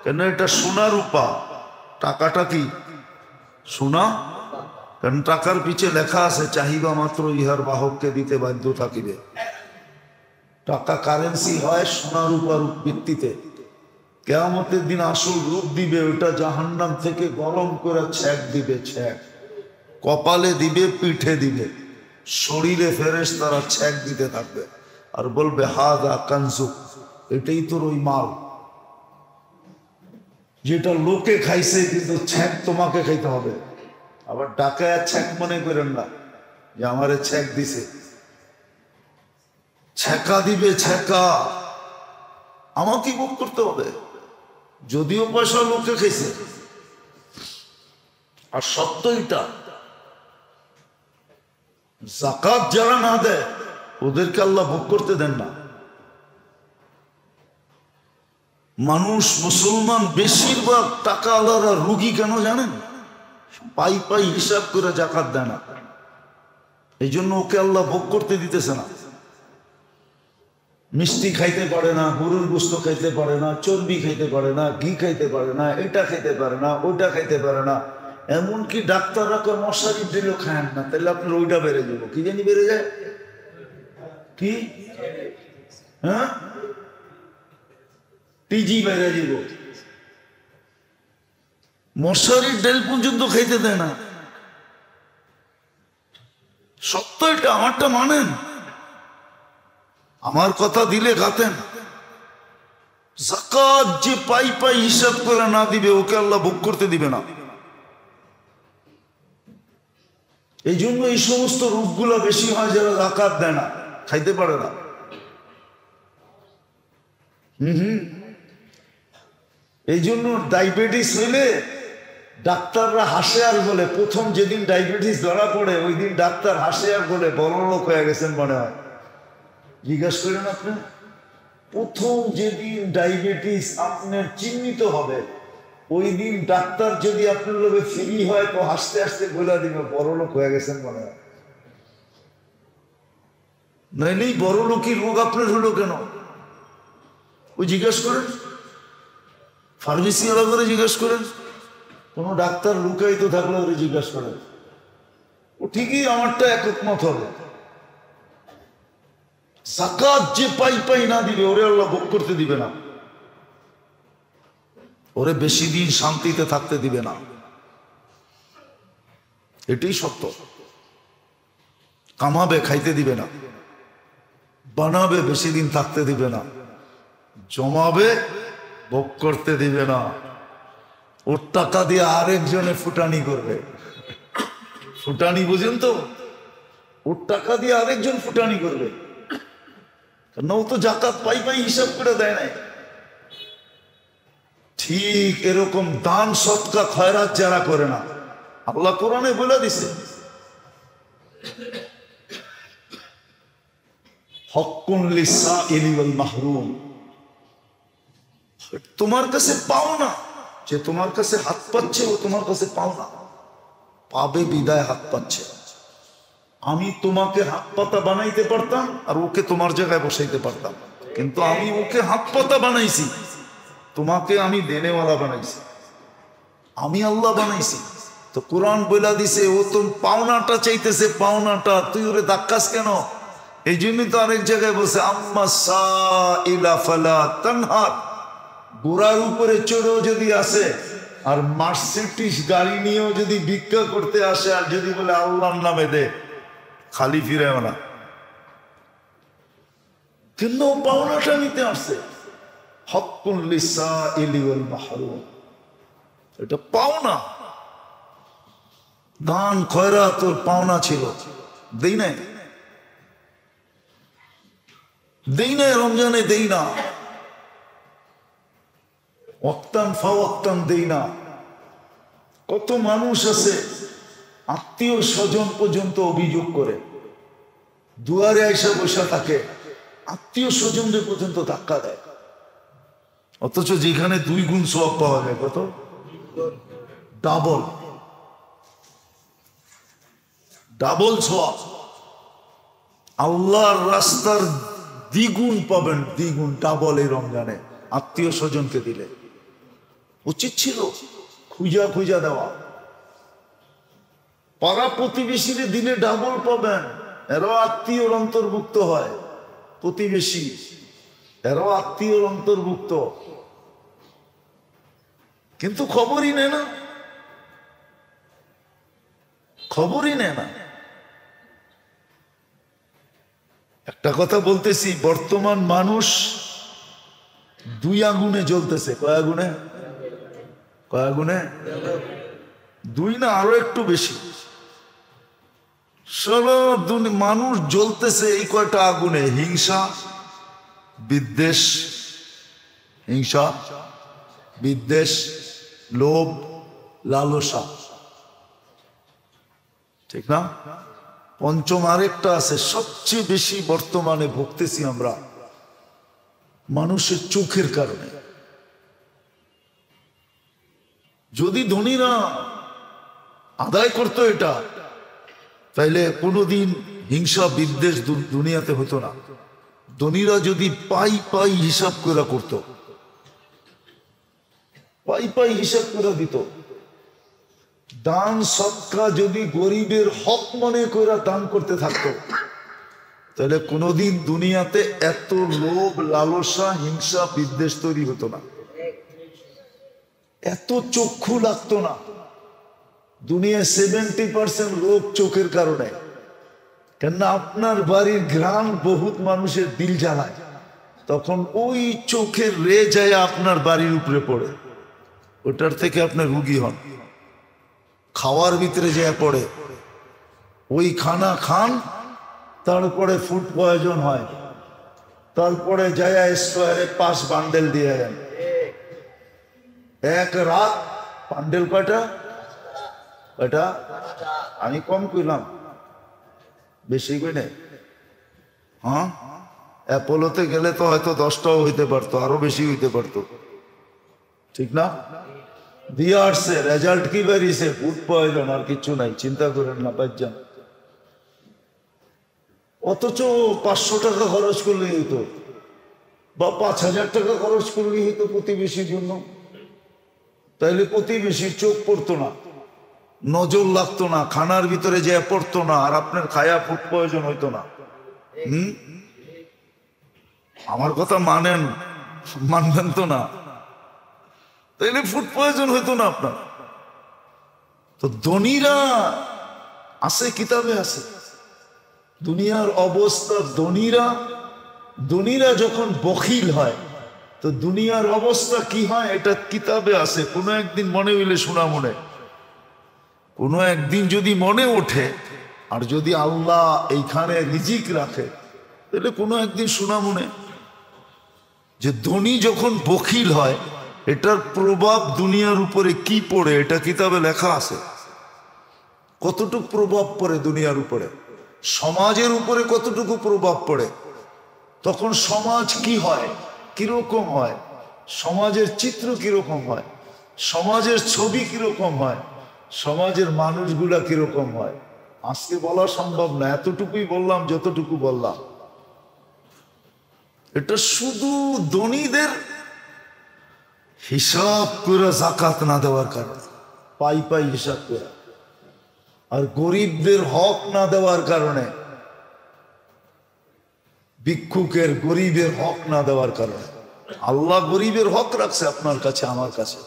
কেন? এটা সোনা রূপা, টাকাটা কি সোনা? কারণ টাকার পিছে লেখা আছে চাহিদা মাত্র ইহার বাহককে দিতে বাধ্য থাকিবে। টাকা কারেন্সি হয় সোনা রূপার ভিত্তিতে। কিয়ামতের দিন আসল রূপ দিবে, ওটা জাহান্নাম থেকে গরম করে ছ্যাক দিবে, ছ্যাক কপালে দিবে, পিঠে দিবে, শরীরে ফেরেশতারা ছ্যাক দিতে থাকবে আর বলবে হাযা কানজুক, এটাই তোর ওই মাল যেটা লোকে খাইছে, কিন্তু ছ্যাক তোমাকে খাইতে হবে। আবার ডাকায় ছ্যাক মনে করেন না যে আমারে ছ্যাক দিছে, ছ্যাকা দিবে, ছ্যাকা আমাকে ভোগ করতে হবে, যদিও পয়সা লোকে খাইছে। আর সত্য এটা, যাকাত যারা না দেয় ওদেরকে আল্লাহ ভোগ করতে দেন না। মানুষ মুসলমান বেশিরভাগ টাকা আল্লাহরা রুগী কেন জানেন? পাই পাই হিসাব করে যাকাত দেয় না, এই জন্য ওকে আল্লাহ ভোগ করতে দিতেছে না। মিষ্টি খাইতে পারে না, গরুর গোস্ত খাইতে পারে না, চর্বি খাইতে পারে না, ঘি খাইতে পারে না, এটা খাইতে পারে না, ওইটা খাইতে পারে না। এমনকি ডাক্তাররা কেউ মশারি দিলেও খায় না, তাহলে আপনার ওইটা বেড়ে যাবো, কি জানি বেড়ে যায় কি, হ্যাঁ টিজি বেড়ে যাব। মশারির ডেল পর্যন্ত খাইতে দেয় না। সত্য এটা, আমারটা মানেন, আমার কথা দিলে গাতেন। যাকাত যে পাই পাই হিসাব করে না দিবে ওকে আল্লাহ ভোগ করতে দিবে না। এই জন্য এই সমস্ত রোগগুলো বেশি হয় যারা যাকাত দেয় না, খাইতে পারে না। এই জন্য ডায়াবেটিস হইলে ডাক্তাররা হাসে আর বলে, প্রথম যেদিন ডায়াবেটিস ধরা পড়ে ওই দিন ডাক্তার হাসে আর বলে বড় লোক হয়ে গেছেন মনে হয়। জিজ্ঞাসা করেন আপনি, প্রথম যেদিন ডায়াবেটিস আপনার চিহ্নিত হবে ওই দিন ডাক্তার যদি আপনার লোকে ফ্রি হয় তো হাসতে হাসতে বলে দিবে বড় লোক হয়ে গেছেন মনে হয়। নইলেই বড় লোকের রোগ আপনার হলো কেন ওই জিজ্ঞাসা করেন, ফার্মেসি ওরা করে জিজ্ঞাসা করেন, কোনো ডাক্তার লুকাই তো থাকলে ওরা জিজ্ঞাসা করেন, ও ঠিকই আমারটা একমত হবে। যাকাত যে পাই পাই না দিবে ওরে আল্লাহ ভোগ করতে দিবে না, ওরে বেশি দিন শান্তিতে থাকতে দিবে না, এটাই সত্য। কামাবে খাইতে দিবে না, বানাবে বেশি দিন থাকতে দিবে না, জমাবে ভোগ করতে দিবে না। ওর টাকা দিয়ে আরেকজনে ফুটানি করবে, ফুটানি বুঝেন তো, ওর টাকা দিয়ে আরেকজন ফুটানি করবে, কারণ ও তো যাকাত পাই পাই হিসাব করে দেয় নাই। ঠিক এরকম দান সৎকা খয়রাত যারা করে না, আল্লাহ কোরআনে বলে দিছে হক্কুন লিসাইলি ওয়াল মাহরুম, তোমার কাছে পাও না, যে তোমার কাছে হাত পাচ্ছে ও তোমার কাছে পাও না, পাবে বিদায় হাত পাচ্ছে। আমি তোমাকে হাত পাতা বানাইতে পারতাম আর ওকে তোমার জায়গায় বসাইতে পারতাম, কিন্তু আমি ওকে হাত পাতা বানাইছি, তোমাকে আমি দেনেওয়ালা বানাইছি, আমি আল্লাহ বানাইছি। তো কোরআন বইলা দিছে ও তো পাওনাটা চাইতেছে, পাওনাটা, তুই ওরে ধাক্কাস কেন? এই জন্যই তো আরেক জায়গায় বলছে আম্মা সাইলা ফালা তানহার, ঘোড়ার উপরে চড়েও যদি আসে আর মার্সিডিজ গাড়ি নিয়েও যদি ভিক্ষা করতে আসে আর যদি বলে আল্লাহর নামে দে, খালি ফিরেও না, কিন্তু পাওনাটা নিতে আসছে। হক্কুন লিসাইলি ওয়াল মাহরুম, এটা পাওনা। দান খয়রাত তোর পাওনা ছিল, দেই নাই, দেই নাই, রমজানে দেই না, ওয়াক্তান ফাওয়াক্তান দেই না। কত মানুষ আছে আত্মীয় স্বজন পর্যন্ত অভিযোগ করে, দুয়ারে আইসা বসা থাকে, আত্মীয় স্বজনদের পর্যন্ত ধাক্কা দেয়, অথচ যেখানে 2 গুণ সওয়াব পাওয়া যায়, কত ডাবল, ডাবল সওয়াব। আল্লাহর রাস্তার দ্বিগুণ পাবেন, দ্বিগুণ, ডাবল এই রমজানে আত্মীয় স্বজনকে দিলে। উচিত ছিল খুঁজা খুঁজা দেওয়া। পাড়া প্রতিবেশীরে দিলে ডাবল পাবেন, এরাও আত্মীয়র অন্তর্ভুক্ত হয়, প্রতিবেশী এরাও আত্মীয়র অন্তর্ভুক্ত, কিন্তু খবরই নেয় না, খবরই নেয় না। একটা কথা বলতেছি, বর্তমান মানুষ 2 আগুনে জ্বলতেছে। কয় আগুনে? কয় আগুনে? 2 না, আরো একটু বেশি। সারা মানুষ জ্বলতেছে এই কয়টা আগুনে: হিংসা, বিদ্বেষ, হিংসা, বিদ্বেষ, লোভ, লালসা, ঠিক না? পঞ্চম আরেকটা আছে, সবচেয়ে বেশি বর্তমানে ভুগতেছি আমরা, মানুষের চোখের কারণে। যদি ধনীরা আদায় করতো এটা, তাইলে কোনোদিন হিংসা বিদ্বেষ দুনিয়াতে হতো না। ধনীরা যদি পাই পাই হিসাব করে করত, পাই পাই হিসাব করে দিত, দান সদকা যদি গরিবের হক মনে করে দান করতে থাকতো, তাহলে কোনোদিন দুনিয়াতে এত লোভ, লালসা, হিংসা, বিদ্বেষ তৈরি হতো না, এত চক্ষু লাগতো না। দুনিয়ায় 70% রোগ চোখের কারণে। কেননা আপনার বাড়ির ঘ্রাণ বহুত মানুষের দিল জ্বালায়, তখন ওই চোখের রে যায় আপনার বাড়ির উপরে পড়ে, ওটার থেকে আপনি রুগী হন। খাওয়ার ভিতরে যায় পড়ে, ওই খানা খান, তারপরে ফুড পয়জন হয়, তারপরে যায় স্কোয়ারে 5 বান্ডেল দিয়ে দেন, এক রাত। বান্ডেল কয়টা? কয়টা? আমি কম কইলাম, বেশি কই নাই। হ্যাঁ, অ্যাপোলোতে গেলে তো হয়তো 10টাও হইতে পারতো, আরো বেশি হইতে পারতো, ঠিক না? দিয়ে আসছে, রেজাল্ট কি বেরিয়েছে? ফুড পয়জন, আর কিছু নাই, চিন্তা করেন না, বাজ্যান। অথচ 500 টাকা খরচ করলে হইতো, বা 5000 টাকা খরচ করলে হইতো প্রতিবেশীর জন্য, তাইলে প্রতিবেশীর চোখ পড়তো না, নজর লাগতো না, খানার ভিতরে যে পড়তো না, আর আপনার খায়া ফুড প্রয়োজন হইতো না। আমার কথা মানেন, মানবেন তো না? তাইলে ফুড প্রয়োজন হইতো না আপনার। তো ধনীরা আছে, কিতাবে আছে দুনিয়ার অবস্থা। ধনীরা যখন বখিল হয় তো দুনিয়ার অবস্থা কি হয়, এটা কিতাবে আছে। কোনো একদিন মনে হইলে শোনা মনে, কোনো একদিন যদি মনে ওঠে, আর যদি আল্লাহ এইখানে রিজিক রাখে, তাহলে কোনো একদিন শোনা মনে, যে ধনী যখন বখিল হয় এটার প্রভাব দুনিয়ার উপরে কি পড়ে, এটা কিতাবে লেখা আছে। কতটুকু প্রভাব পড়ে দুনিয়ার উপরে, সমাজের উপরে কতটুকু প্রভাব পড়ে, তখন সমাজ কি হয়, কিরকম হয়, সমাজের চিত্র কিরকম হয়, সমাজের ছবি কিরকম হয়, সমাজের মানুষগুলা কিরকম হয়। আজকে বলা সম্ভব না, এতটুকুই বললাম যতটুকু বললাম। এটা শুধু ধনীদের হিসাব করে জাকাত না দেওয়ার কারণে, পাই পাই হিসাব করে, আর গরিবদের হক না দেওয়ার কারণে, ভিক্ষুকের গরিবের হক না দেওয়ার কারণে। আল্লাহ গরিবের হক রাখছে আপনার কাছে আমার কাছে,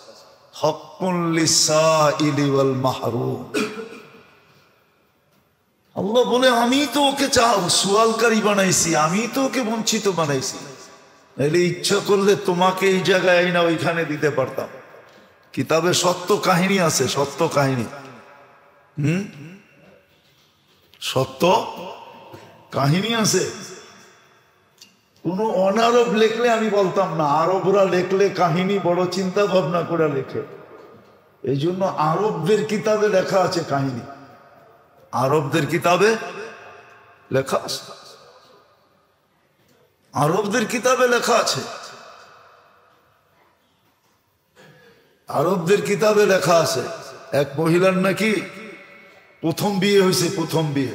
হকুল লিসাইলি ওয়াল মাহরুম। আল্লাহ বলে আমি তো ওকে সুয়ালকারী বানাইছি, আমি তো ওকে বঞ্চিত বানাইছি। এলে ইচ্ছা করলে তোমাকে এই জায়গায় না ওইখানে দিতে পারতাম। কিতাবে সত্য কাহিনী আছে, সত্য কাহিনী, সত্য কাহিনী আছে। কোন অনারব লেখলে আমি বলতাম না, আরবরা লেখলে কাহিনী বড় চিন্তা ভাবনা করে লেখে। এই জন্য আরবদের কিতাবে লেখা আছে কাহিনী, আরবদের কিতাবে লেখা আছে, আরবদের কিতাবে লেখা আছে, আরবদের কিতাবে লেখা আছে। এক মহিলার নাকি প্রথম বিয়ে হয়েছে, প্রথম বিয়ে।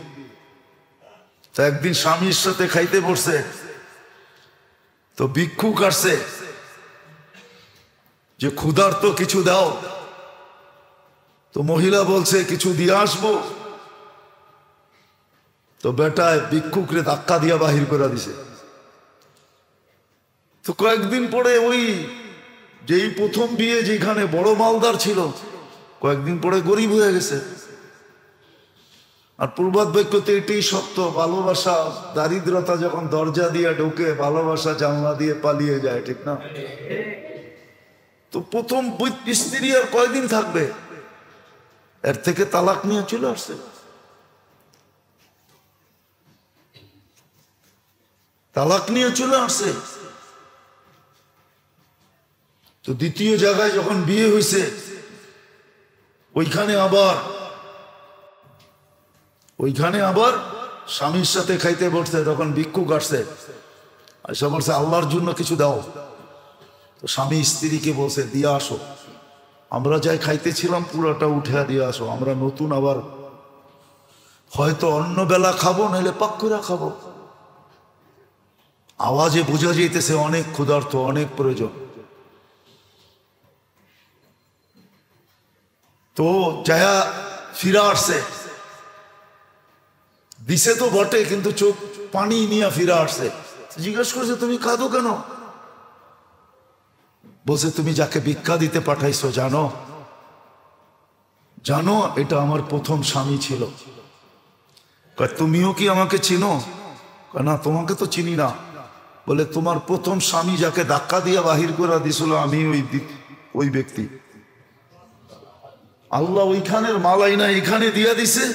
তো একদিন স্বামীর সাথে খাইতে বসছে, তো ভিক্ষুক আসছে যে ক্ষুধার্ত কিছু দাও। তো মহিলা বলছে কিছু দিয়ে আসবো। তো বেটায় ভিক্ষুকরে ধাক্কা দিয়া বাহির করে দিছে। তো কয়েকদিন পরে ওই যেই প্রথম বিয়ে যেখানে বড় মালদার ছিল, কয়েকদিন পরে গরিব হয়ে গেছে। আর প্রবাদ বাক্যতে এটাই সত্য, ভালোবাসা দারিদ্রতা যখন দরজা দিয়ে ঢোকে, ভালোবাসা জানলা দিয়ে পালিয়ে যায়, ঠিক না? তো প্রথম স্ত্রী আর কয়দিন থাকবে, এর থেকে তালাক নিয়ে চলে আসছে। তালাক নিয়ে চলে আসছে। তো দ্বিতীয় জায়গায় যখন বিয়ে হয়েছে, ওইখানে আবার স্বামীর সাথে খাইতে বসছে। তখন ভিক্ষুক আসছে, আচ্ছা বলছে আল্লাহর জন্য কিছু দাও। তো স্বামী স্ত্রীকে বলছে দিয়ে আসো, আমরা যাই খাইতেছিলাম পুরোটা উঠে দিয়ে আসো, আমরা নতুন আবার হয়তো অন্য বেলা খাবো, নাহলে পাক করে খাবো। আওয়াজে বোঝা যাইতেছে অনেক ক্ষুধার্ত, অনেক প্রয়োজন। তো যায়া ফিরা আসছে, দিছে তো বটে, কিন্তু চোখ পানি নিয়ে ফিরা আসছে। জিজ্ঞেস করছে তুমি কাঁদো কেন? বলছে তুমি যাকে ভিক্ষা দিতে পাঠাইছো জানো? জানো এটা আমার প্রথম স্বামী ছিল। তুমিও কি আমাকে চিনো? না তোমাকে তো চিনি না। বলে তোমার প্রথম স্বামী যাকে ধাক্কা দিয়ে বাহির করে দিছিল আমি ওই ব্যক্তি। আল্লাহ ওইখানের মালাই না এখানে দিয়ে দিছে,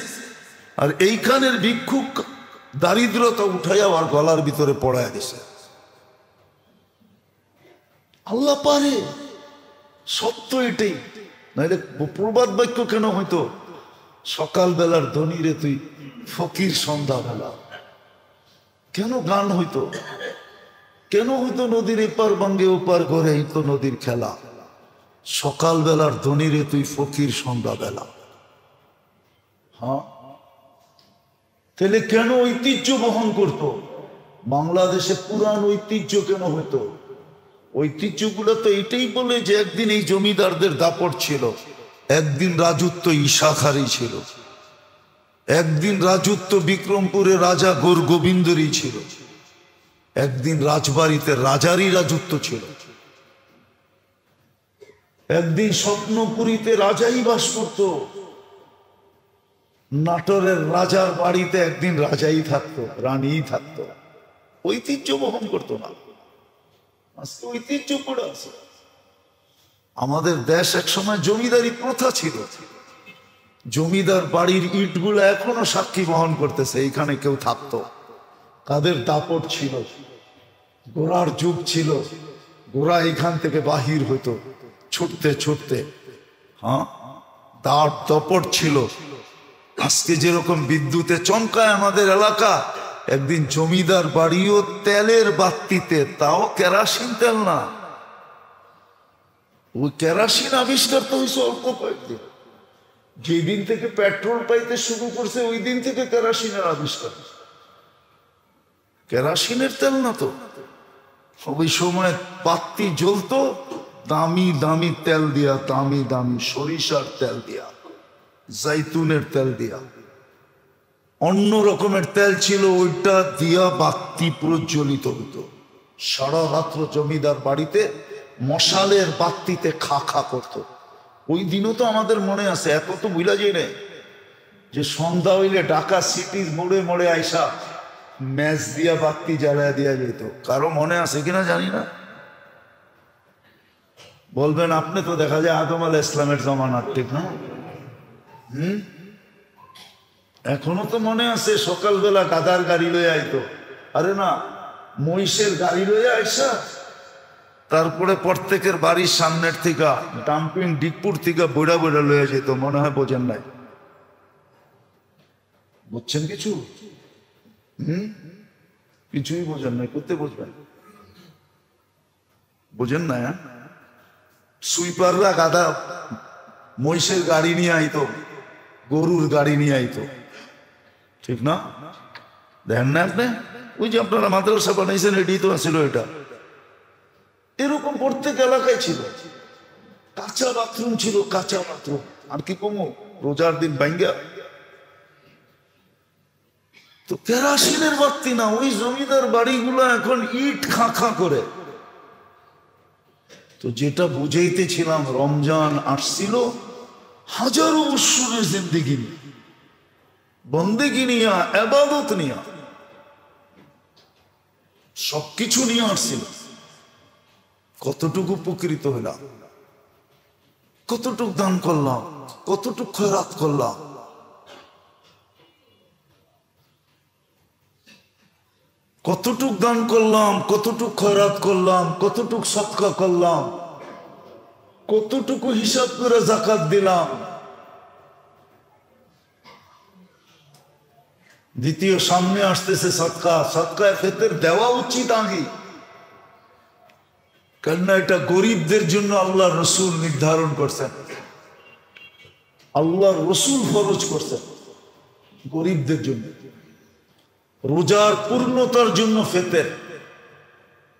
আর এইখানের ভিক্ষুক দারিদ্রতা উঠাইয়া আর গলার ভিতরে পড়ায় দিছে। আল্লাহ পারে, সত্য এটাই। নাহলে প্রবাদ বাক্য কেন হইতো? সকালবেলার ধনী রে তুই ফকির সন্ধ্যাবেলা, কেন গান হইতো? কেন হইতো নদীর এপার ভাঙ্গে ওপার করে তো নদীর খেলা? সকালবেলার ধনী রে তুই ফকির সন্ধ্যাবেলা। হ্যাঁ, তাহলে কেন ঐতিহ্য বহন করত? বাংলাদেশে পুরান ঐতিহ্য কেন হইতো? ঐতিহ্যগুলো তো এটাই বলে যে একদিন এই জমিদারদের দাপট ছিল, একদিন রাজত্ব ঈশাখারই ছিল, একদিন রাজত্ব বিক্রমপুরে রাজা গোর গোবিন্দরই ছিল, একদিন রাজবাড়িতে রাজারই রাজত্ব ছিল, একদিন স্বপ্নপুরীতে রাজাই বাস করত, নাটোরের রাজার বাড়িতে একদিন রাজাই থাকতো, রানীই থাকতো। ঐতিহ্য বহন করতো না। আজকে ঐতিহ্য পড়ে আছে। আমাদের দেশ একসময় জমিদারি প্রথা ছিল, জমিদার বাড়ির ইটগুলো এখনো সাক্ষী বহন করতেছে। এইখানে কেউ থাকতো, কাদের দাপট ছিল, গোড়ার যুগ ছিল, গোড়া এখান থেকে বাহির হইতো ছুটতে ছুটতে। হ্যাঁ, তার দাপট ছিল। আজকে যেরকম বিদ্যুতে চমকায় আমাদের এলাকা, একদিন জমিদার বাড়িও তেলের বাতিতে, তাও কেরাসিন তেল না। ওই কেরাসিন আবিষ্কার তো হয়েছে অল্প কয়েকদিন। যেদিন থেকে পেট্রোল পাইতে শুরু করছে ওই দিন থেকে কেরোসিনের আবিষ্কার। কেরোসিনের তেল না তো, ওই সময় বাতি জ্বলতো দামি দামি তেল দিয়া, দামি দামি সরিষার তেল দিয়া, জাইতুনের তেল দিয়া, অন্য রকমের তেল ছিল, ওইটা দিয়া বাতি প্রজ্বলিত হতো। সারা রাত্র জমিদার বাড়িতে মশালের বাতিতে খা খা করতো। ওই দিনও তো আমাদের মনে আছে, এত তো বুঝা যায় না, যে সন্ধ্যা হইলে ঢাকা সিটির মোড়ে মোড়ে আইসা ম্যাচ দিয়া বাতি জ্বালায় দিয়া যেত। কারো মনে আছে কিনা জানি না, বলবেন আপনি তো দেখা যায় আদম আলাইহিস ইসলামের জমানার, ঠিক না? এখনো তো মনে আছে সকালবেলা গাদার গাড়ি লয়ে আইতো, আরে না মহিষের গাড়ি লয়ে আইসা তারপরে প্রত্যেকের বাড়ির সামনের থেকে ডাম্পিং ডিগপুর থেকে বইড়া বইড়া লয়ে যেত। মনে হয় বোঝেন নাই, বুঝছেন কিছু? কিছুই বোঝেন নাই, করতে বুঝবেন, বোঝেন না? সুইপাররা গাদা মহিষের গাড়ি নিয়ে আইতো, গরুর গাড়ি নিয়ে আইতো, ঠিক না? দেখেন না আপনি? ওই যে আপনারা মাদ্রাসা বানাইছেন, এটাই তো ছিল। এটা এরকম প্রত্যেক এলাকায় ছিল, কাঁচা বাথরুম ছিল, কাঁচা বাথরুম। আর কি কমো রোজার দিন বাইঙ্গা তো কেরোসিনের বাতি না, ওই জমিদার বাড়িগুলো এখন ইট খাঁ খাঁ করে। তো যেটা বুঝাইতেছিলাম, রমজান আসছিল হাজারো বৎসরের জিন্দেগি নিয়ে, বন্দেগি নিয়া, ইবাদত নিয়া, সবকিছু নিয়ে আসছিল। কতটুকু উপকৃত হইলাম, কতটুক দান করলাম, কতটুক খয়রাত করলাম, কতটুক দান করলাম, কতটুক খয়রাত করলাম, কতটুক সদকা করলাম, কতটুকু হিসাব করে যাকাত দিলাম। দ্বিতীয় সামনে আসতেছে সদকা, সদকায় ফিতর দেওয়া উচিত আগে, কেননা এটা গরিবদের জন্য আল্লাহ রসুল নির্ধারণ করছেন, আল্লাহ রসুল ফরজ করছেন গরিবদের জন্য। রোজার পূর্ণতার জন্য ফিতর,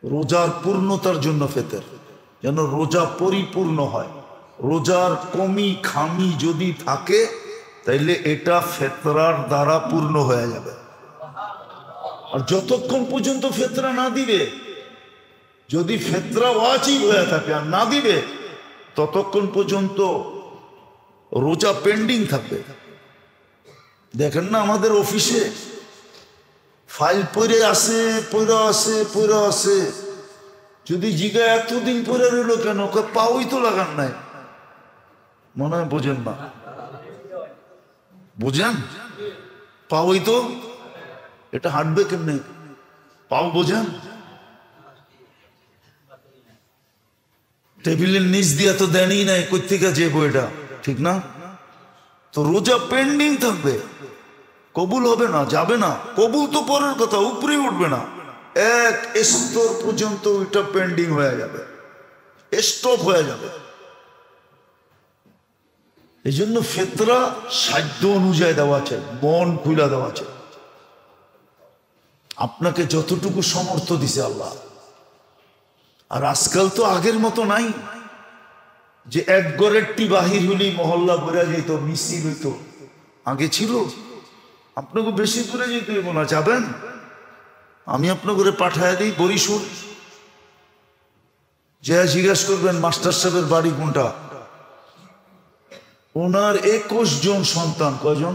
রোজার পূর্ণতার জন্য ফিতর, যেন রোজা পরিপূর্ণ হয়। রোজার কমি খামি যদি থাকে তাইলে এটা ফিতরার দ্বারা পূর্ণ হয়ে যাবে। আর যতক্ষণ পর্যন্ত ফিতরা না দিবে, যদি ফিতরা ওয়াজিব হয়ে থাকে আর না দিবে, ততক্ষণ পর্যন্ত রোজা পেন্ডিং থাকবে। দেখেন না আমাদের অফিসে ফাইল পড়ে আসে, পড়ে আসে, পড়ে আসে, যদি জিগা এতদিন পরে রইল কেন, পাওই তো লাগান নাই। মনে হয় বোঝেন না, বোঝেন? পাওই তো, এটা হাঁটবে কেমনে? পাও বোঝেন? টেবিলের নিচ দিয়া তো দেনই নাই, কোথেকে যে বইটা, ঠিক না? তো রোজা পেন্ডিং থাকবে, কবুল হবে না, যাবে না। কবুল তো পরের কথা, উপরে উঠবে না, এক স্তর পর্যন্ত ওইটা পেন্ডিং হয়ে যাবে, স্টপ হয়ে যাবে। এই জন্য ফিতরা সাধ্য অনুযায়ী দেওয়া চাই, মন খুলা দেওয়া চাই। আপনাকে যতটুকু সামর্থ্য দিছে আল্লাহ। আর আজকাল তো আগের মতো নাই যে এক গড়েরটি বাহির হইলেই মহল্লা ঘুরে যেত, মিছিল হইতো। আগে ছিল, আপনাকে বেশি করে যেতে হইব না, যাবেন, আমি আপনার ঘরে পাঠায় দিই বরিশুর, যে জিজ্ঞাসা করবেন মাস্টার সাহেবের বাড়ি কোনটা, ওনার 21 জন সন্তান। কয়জন?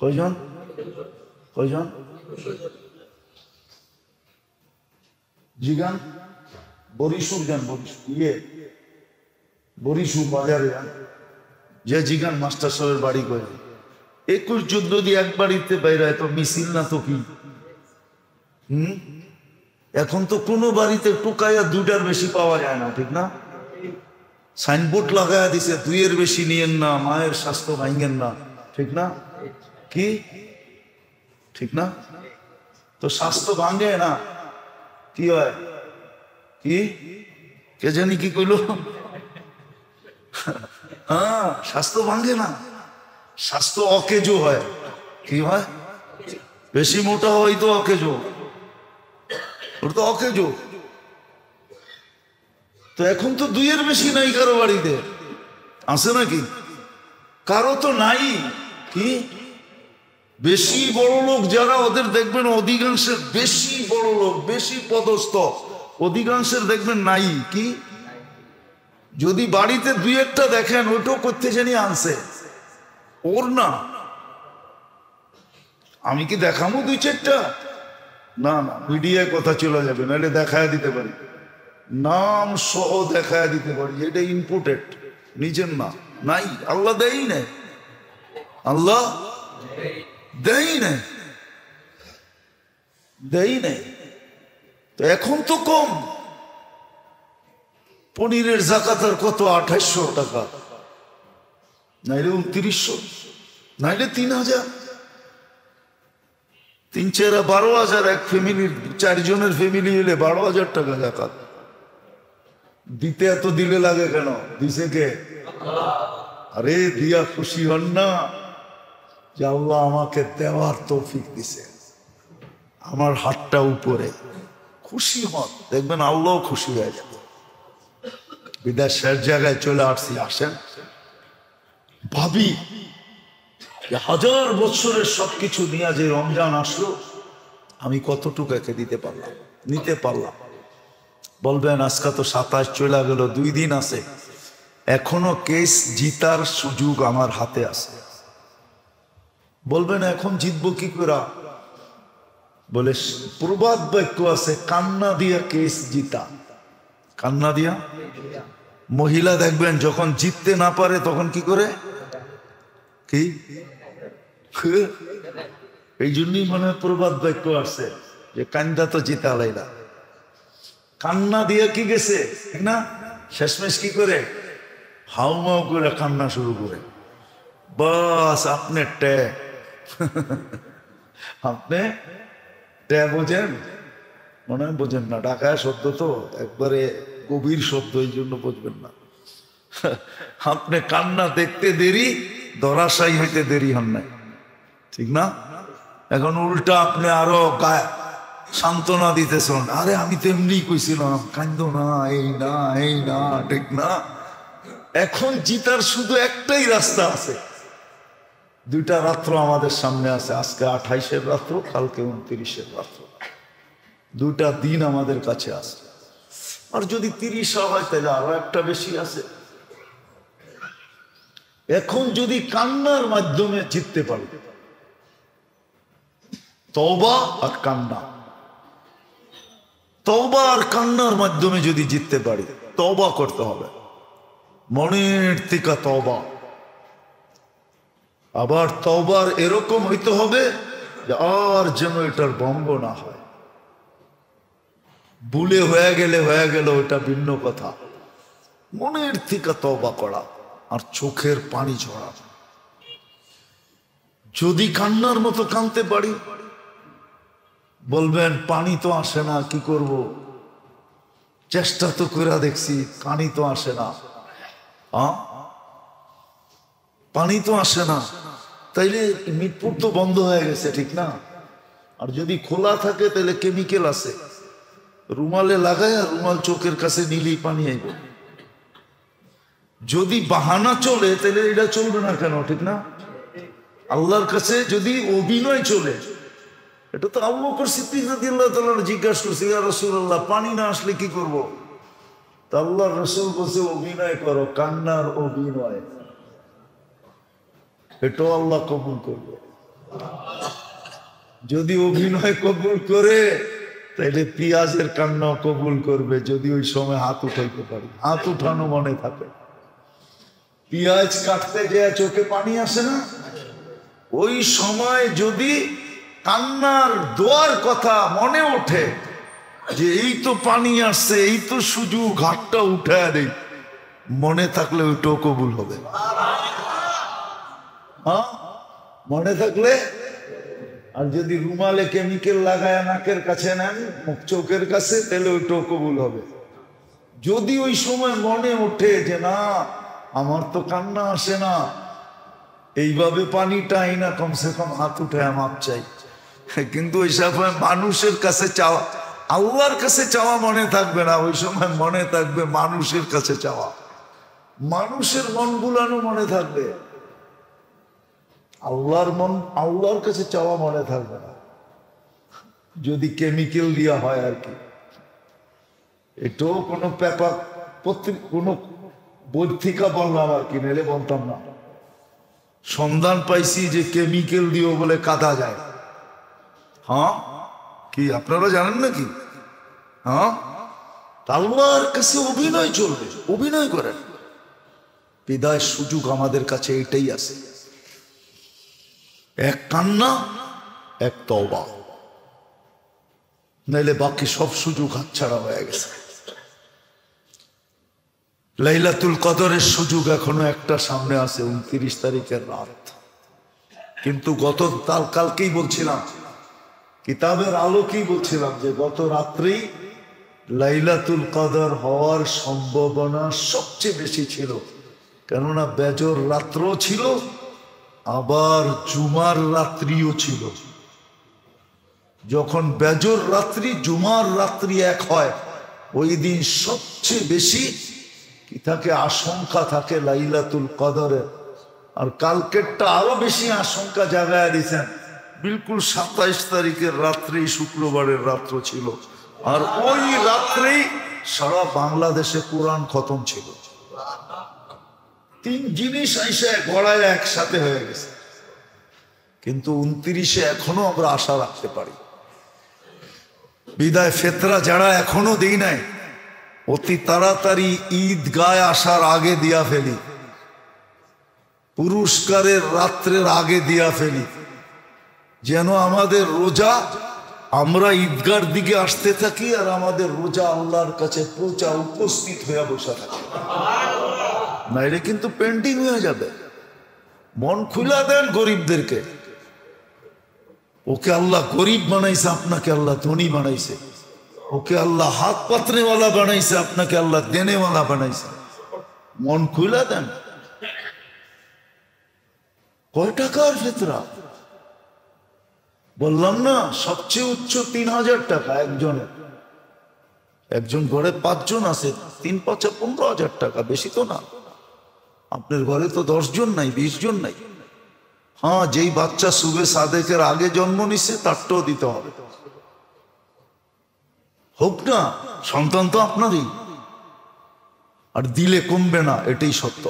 কয়জন? কয়জন? জিগান, বরিশুর যান, বরিশুর বাজারে যান, যে জিগান মাস্টার সাহেবের বাড়ি কয়। 21 জন যদি এক বাড়িতে বাইরে, তো মিছিল না তো কি? এখন তো কোনো বাড়িতে টুকাইয়া 2টার বেশি পাওয়া যায় না, ঠিক না? সাইনবোর্ড লাগাইয়া দিছে, 2-এর বেশি নিয়েন না, মায়ের স্বাস্থ্য ভাঙেন না, ঠিক না? কি ঠিক না? তো স্বাস্থ্য ভাঙে না, কি হয়? কি কে জানি কি কইল? হ্যাঁ, স্বাস্থ্য ভাঙে না, স্বাস্থ্য অকেজো হয়। কি হয়? বেশি মোটা হয় তো অকেজো, ওটা তো অকেজো। তো এখন তো দুইয়ের বেশি নাই কারো বাড়িতে, আছে নাকি? কারো তো নাই। কি বেশি বড় লোক যারা, ওদের দেখবেন অধিকাংশের, বেশি বড় লোক বেশি পদস্থ অধিকাংশের দেখবেন নাই। কি যদি বাড়িতে দুই একটা দেখেন, ওইটাও করতে জানি আনছে ওর না। আমি কি দেখাবো দুই চারটা? না না, মিডিয়ায় কথা চলে যাবে, নাহলে দেখায় দিতে পারি, নাম সহ দেখায় দিতে পারি, এটা ইম্পোর্টেড, নিজের না। নাই, আল্লাহ দেয়ই নাই, আল্লাহ দেয়ই নাই, দেয়ই নাই। তো এখন তো কম, পনিরের জাকাতের কত 2800 টাকা, নাইলে 2900, নাইলে 3000, 3-4 12,000। এক ফ্যামিলির 4 জনের ফ্যামিলি হলে 12,000 টাকা জাকাত দিতে। এত দিলে লাগে কেন? দিছে কে? আরে দিয়া খুশি হন না যে আল্লাহ আমাকে দেওয়ার তৌফিক দিছে, আমার হাতটা উপরে, খুশি হন, দেখবেন আল্লাহ খুশি হয়ে যাবে। বিদেশের জায়গায় চলে আসছি, আসেন ভাবি 1000 বছরের সবকিছু নিয়ে যে রমজান আসলো, আমি কতটুকু একে দিতে পারলাম, নিতে পারলাম? বলবেন আজকে তো 27 চলে গেল, 2 দিন আছে, এখনো কেস জিতার সুযোগ আমার হাতে আছে। বলবেন এখন জিতবো কি করে? বলে প্রবাদ বাক্য আছে, কান্না দিয়া কেস জিতা। কান্না দিয়া। মহিলা দেখবেন যখন জিততে না পারে তখন কি করে? কি এই জন্যই মনে হয় প্রবাদ বাক্য আছে যে কান্দা তো জিতা লাইলা। কান্না দিয়ে কি গেছে ঠিক না? শেষমেশ কি করে? হাউমাউ করে কান্না শুরু করে, বাস আপনি টে আপনি টে বোঝেন? মনে হয় বোঝেন না, ঢাকায় শব্দ তো একবারে গভীর শব্দ, এই জন্য বুঝবেন না। আপনি কান্না দেখতে দেরি, ধরাশায়ী হইতে দেরি হন নাই, ঠিক না? এখন উল্টা আপনি আরো সান্ত্বনা দিতেছেন, আরে আমি তো এমনি কইছিলাম কান্দো না, এই না এই না, ঠিক না? এখন জিতার শুধু একটাই রাস্তা আছে, 2টা রাত্র আমাদের সামনে আছে, আজকে 28-এর রাত্র, কালকে 29-এর রাত্র, 2টা দিন আমাদের কাছে আছে। আর যদি 30 হয় তাহলে আরো একটা বেশি আছে। এখন যদি কান্নার মাধ্যমে জিততে পারি, তওবা আর কান্না, তওবা আর কান্নার মাধ্যমে যদি জিততে পারি, তওবা করতে হবে, মনের থেকে তওবা। আবার তওবার এরকম হইতে হবে যে আর যেন এটার ভঙ্গ না হয়। ভুলে হয়ে গেল ওটা ভিন্ন কথা, মনের থেকে তওবা করা আর চোখের পানি ঝরা। যদি কান্নার মতো কাঁদতে পারি, বলবেন পানি তো আসে না, কি করব? চেষ্টা তো করে দেখছি, পানি তো আসে না। পানি তো আসে না, তাইলে মিটপুর তো বন্ধ হয়ে গেছে, ঠিক না? আর যদি খোলা থাকে তাহলে কেমিক্যাল আছে, রুমালে লাগায় আর রুমাল চোখের কাছে নিলেই পানি আইব। যদি বাহানা চলে তাহলে এটা চলবে না কেন, ঠিক না? আল্লাহর কাছে যদি অভিনয় চলে, এটা তো আবু বকর সিদ্দিক রাদিয়াল্লাহু তাআলা জিজ্ঞাসা করছে, ইয়া রাসূলুল্লাহ পানি না আসলে কি করব? তা আল্লাহর রাসূল বলছে অভিনয় করো, কান্নার অভিনয়, এটা আল্লাহ কবুল করবে। যদি অভিনয় কবুল করে তাহলে পিয়াজের কান্না কবুল করবে, যদি ওই সময় হাত উঠাইতে পারি। হাত উঠানো মনে থাকে, পিয়াজ কাটতে গিয়ে চোখে পানি আসে না, ওই সময় যদি কান্নার দোয়ার কথা মনে ওঠে যে এই তো পানি আসছে, এই তো সুযোগ, ঘাটটা উঠায় দেই, মনে থাকলে ওইটাও কবুল হবে। হ্যাঁ, মনে থাকলে। আর যদি রুমালে কেমিক্যাল লাগায় নাকের কাছে নেন, মুখ চোখের কাছে, তাহলে ওইটাও কবুল হবে। যদি ওই সময় মনে ওঠে যে না আমার তো কান্না আসে না, এইভাবে পানিটাই না, কমসে কম হাত উঠে মাপ চাই। কিন্তু ওই সময় মানুষের কাছে চাওয়া, আল্লাহর কাছে চাওয়া মনে থাকবে না, ওই সময় মনে থাকবে মানুষের কাছে চাওয়া, মানুষের মন বুলানো মনে থাকবে, আল্লাহর কাছে চাওয়া মনে থাকবে না, যদি কেমিক্যাল দিয়া হয় আর কি। এটাও কোনো পেপার কোনো পত্রিকা বললাম আর কি, নেলে বলতাম না। সন্ধান পাইছি যে কেমিক্যাল দিয়েও বলে কাটা যায়। হ্যাঁ, কি আপনারা জানেন নাকি? হ্যাঁ, আল্লাহর কাছে অভিনয় চলবে, অভিনয় করেন। বিদায় সুযোগ আমাদের কাছে এটাই আছে, এক কান্না, এক তওবা, নাইলে বাকি সব সুযোগ হাতছাড়া হয়ে গেছে। লাইলাতুল কদরের সুযোগ এখনো একটা সামনে আছে, 29 তারিখের রাত। কিন্তু কালকেই বলছিলাম, কিতাবের আলোকেই বলছিলাম যে গত রাত্রেই লাইলাতুল কদর হওয়ার সম্ভাবনা সবচেয়ে বেশি ছিল, কেননা বেজর রাত্র ছিল, আবার জুমার রাত্রিও ছিল। যখন বেজর রাত্রি জুমার রাত্রি এক হয়, ওই দিন সবচেয়ে বেশি কি থাকে, আশঙ্কা থাকে লাইলাতুল কদরের। আর কালকেরটা আরো বেশি আশঙ্কা জাগায় দিয়েছেন, বিলকুল 27 তারিখের রাত্রেই শুক্রবারের রাত্র ছিল, আর ওই রাত্রেই সারা বাংলাদেশে কোরআন খতম ছিল। 3 জিনিস আইসা গড়ায় একসাথে হয়ে গেছে। কিন্তু 29-এ এখনো আমরা আশা রাখতে পারি। বিদায় ফেতরা যারা এখনো দেই নাই, অতি তাড়াতাড়ি ঈদগায় আসার আগে দিয়া ফেলি, পুরস্কারের রাত্রের আগে দিয়া ফেলি, যেন আমাদের রোজা, আমরা ঈদগার দিকে আসতে থাকি আর আমাদের রোজা আল্লাহর কাছে পৌঁছা উপস্থিত হয়ে বসে থাকে। নাইলে কিন্তু পেন্ডিং হয়ে যাবে। মন খুলা দেন গরিবদেরকে। ওকে আল্লাহ গরিব বানাইছে, আপনাকে আল্লাহ ধনী বানাইছে। ওকে আল্লাহ হাত পাতনেওয়ালা বানাইছে, আপনাকে আল্লাহ দেনেওয়ালা বানাইছে। মন খুলা দেন। কয় টাকার ফিতরা? বললাম না, সবচেয়ে উচ্চ 3000 টাকা একজনের। একজন ঘরে 5 জন আছে, 3-5 15,000 টাকা, বেশি তো না। আপনার ঘরে তো 10 জন নাই, 20 জন নাই। হ্যাঁ, যেই বাচ্চা সুবে সাদেকের আগে জন্ম নিছে তারটাও দিতে হবে। হোক না, সন্তান তো আপনারই, আর দিলে কমবে না, এটাই সত্য।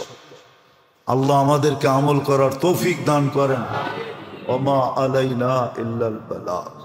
আল্লাহ আমাদেরকে আমল করার তৌফিক দান করেন। ওমা আলাইনা ইল্লাল বালাগ।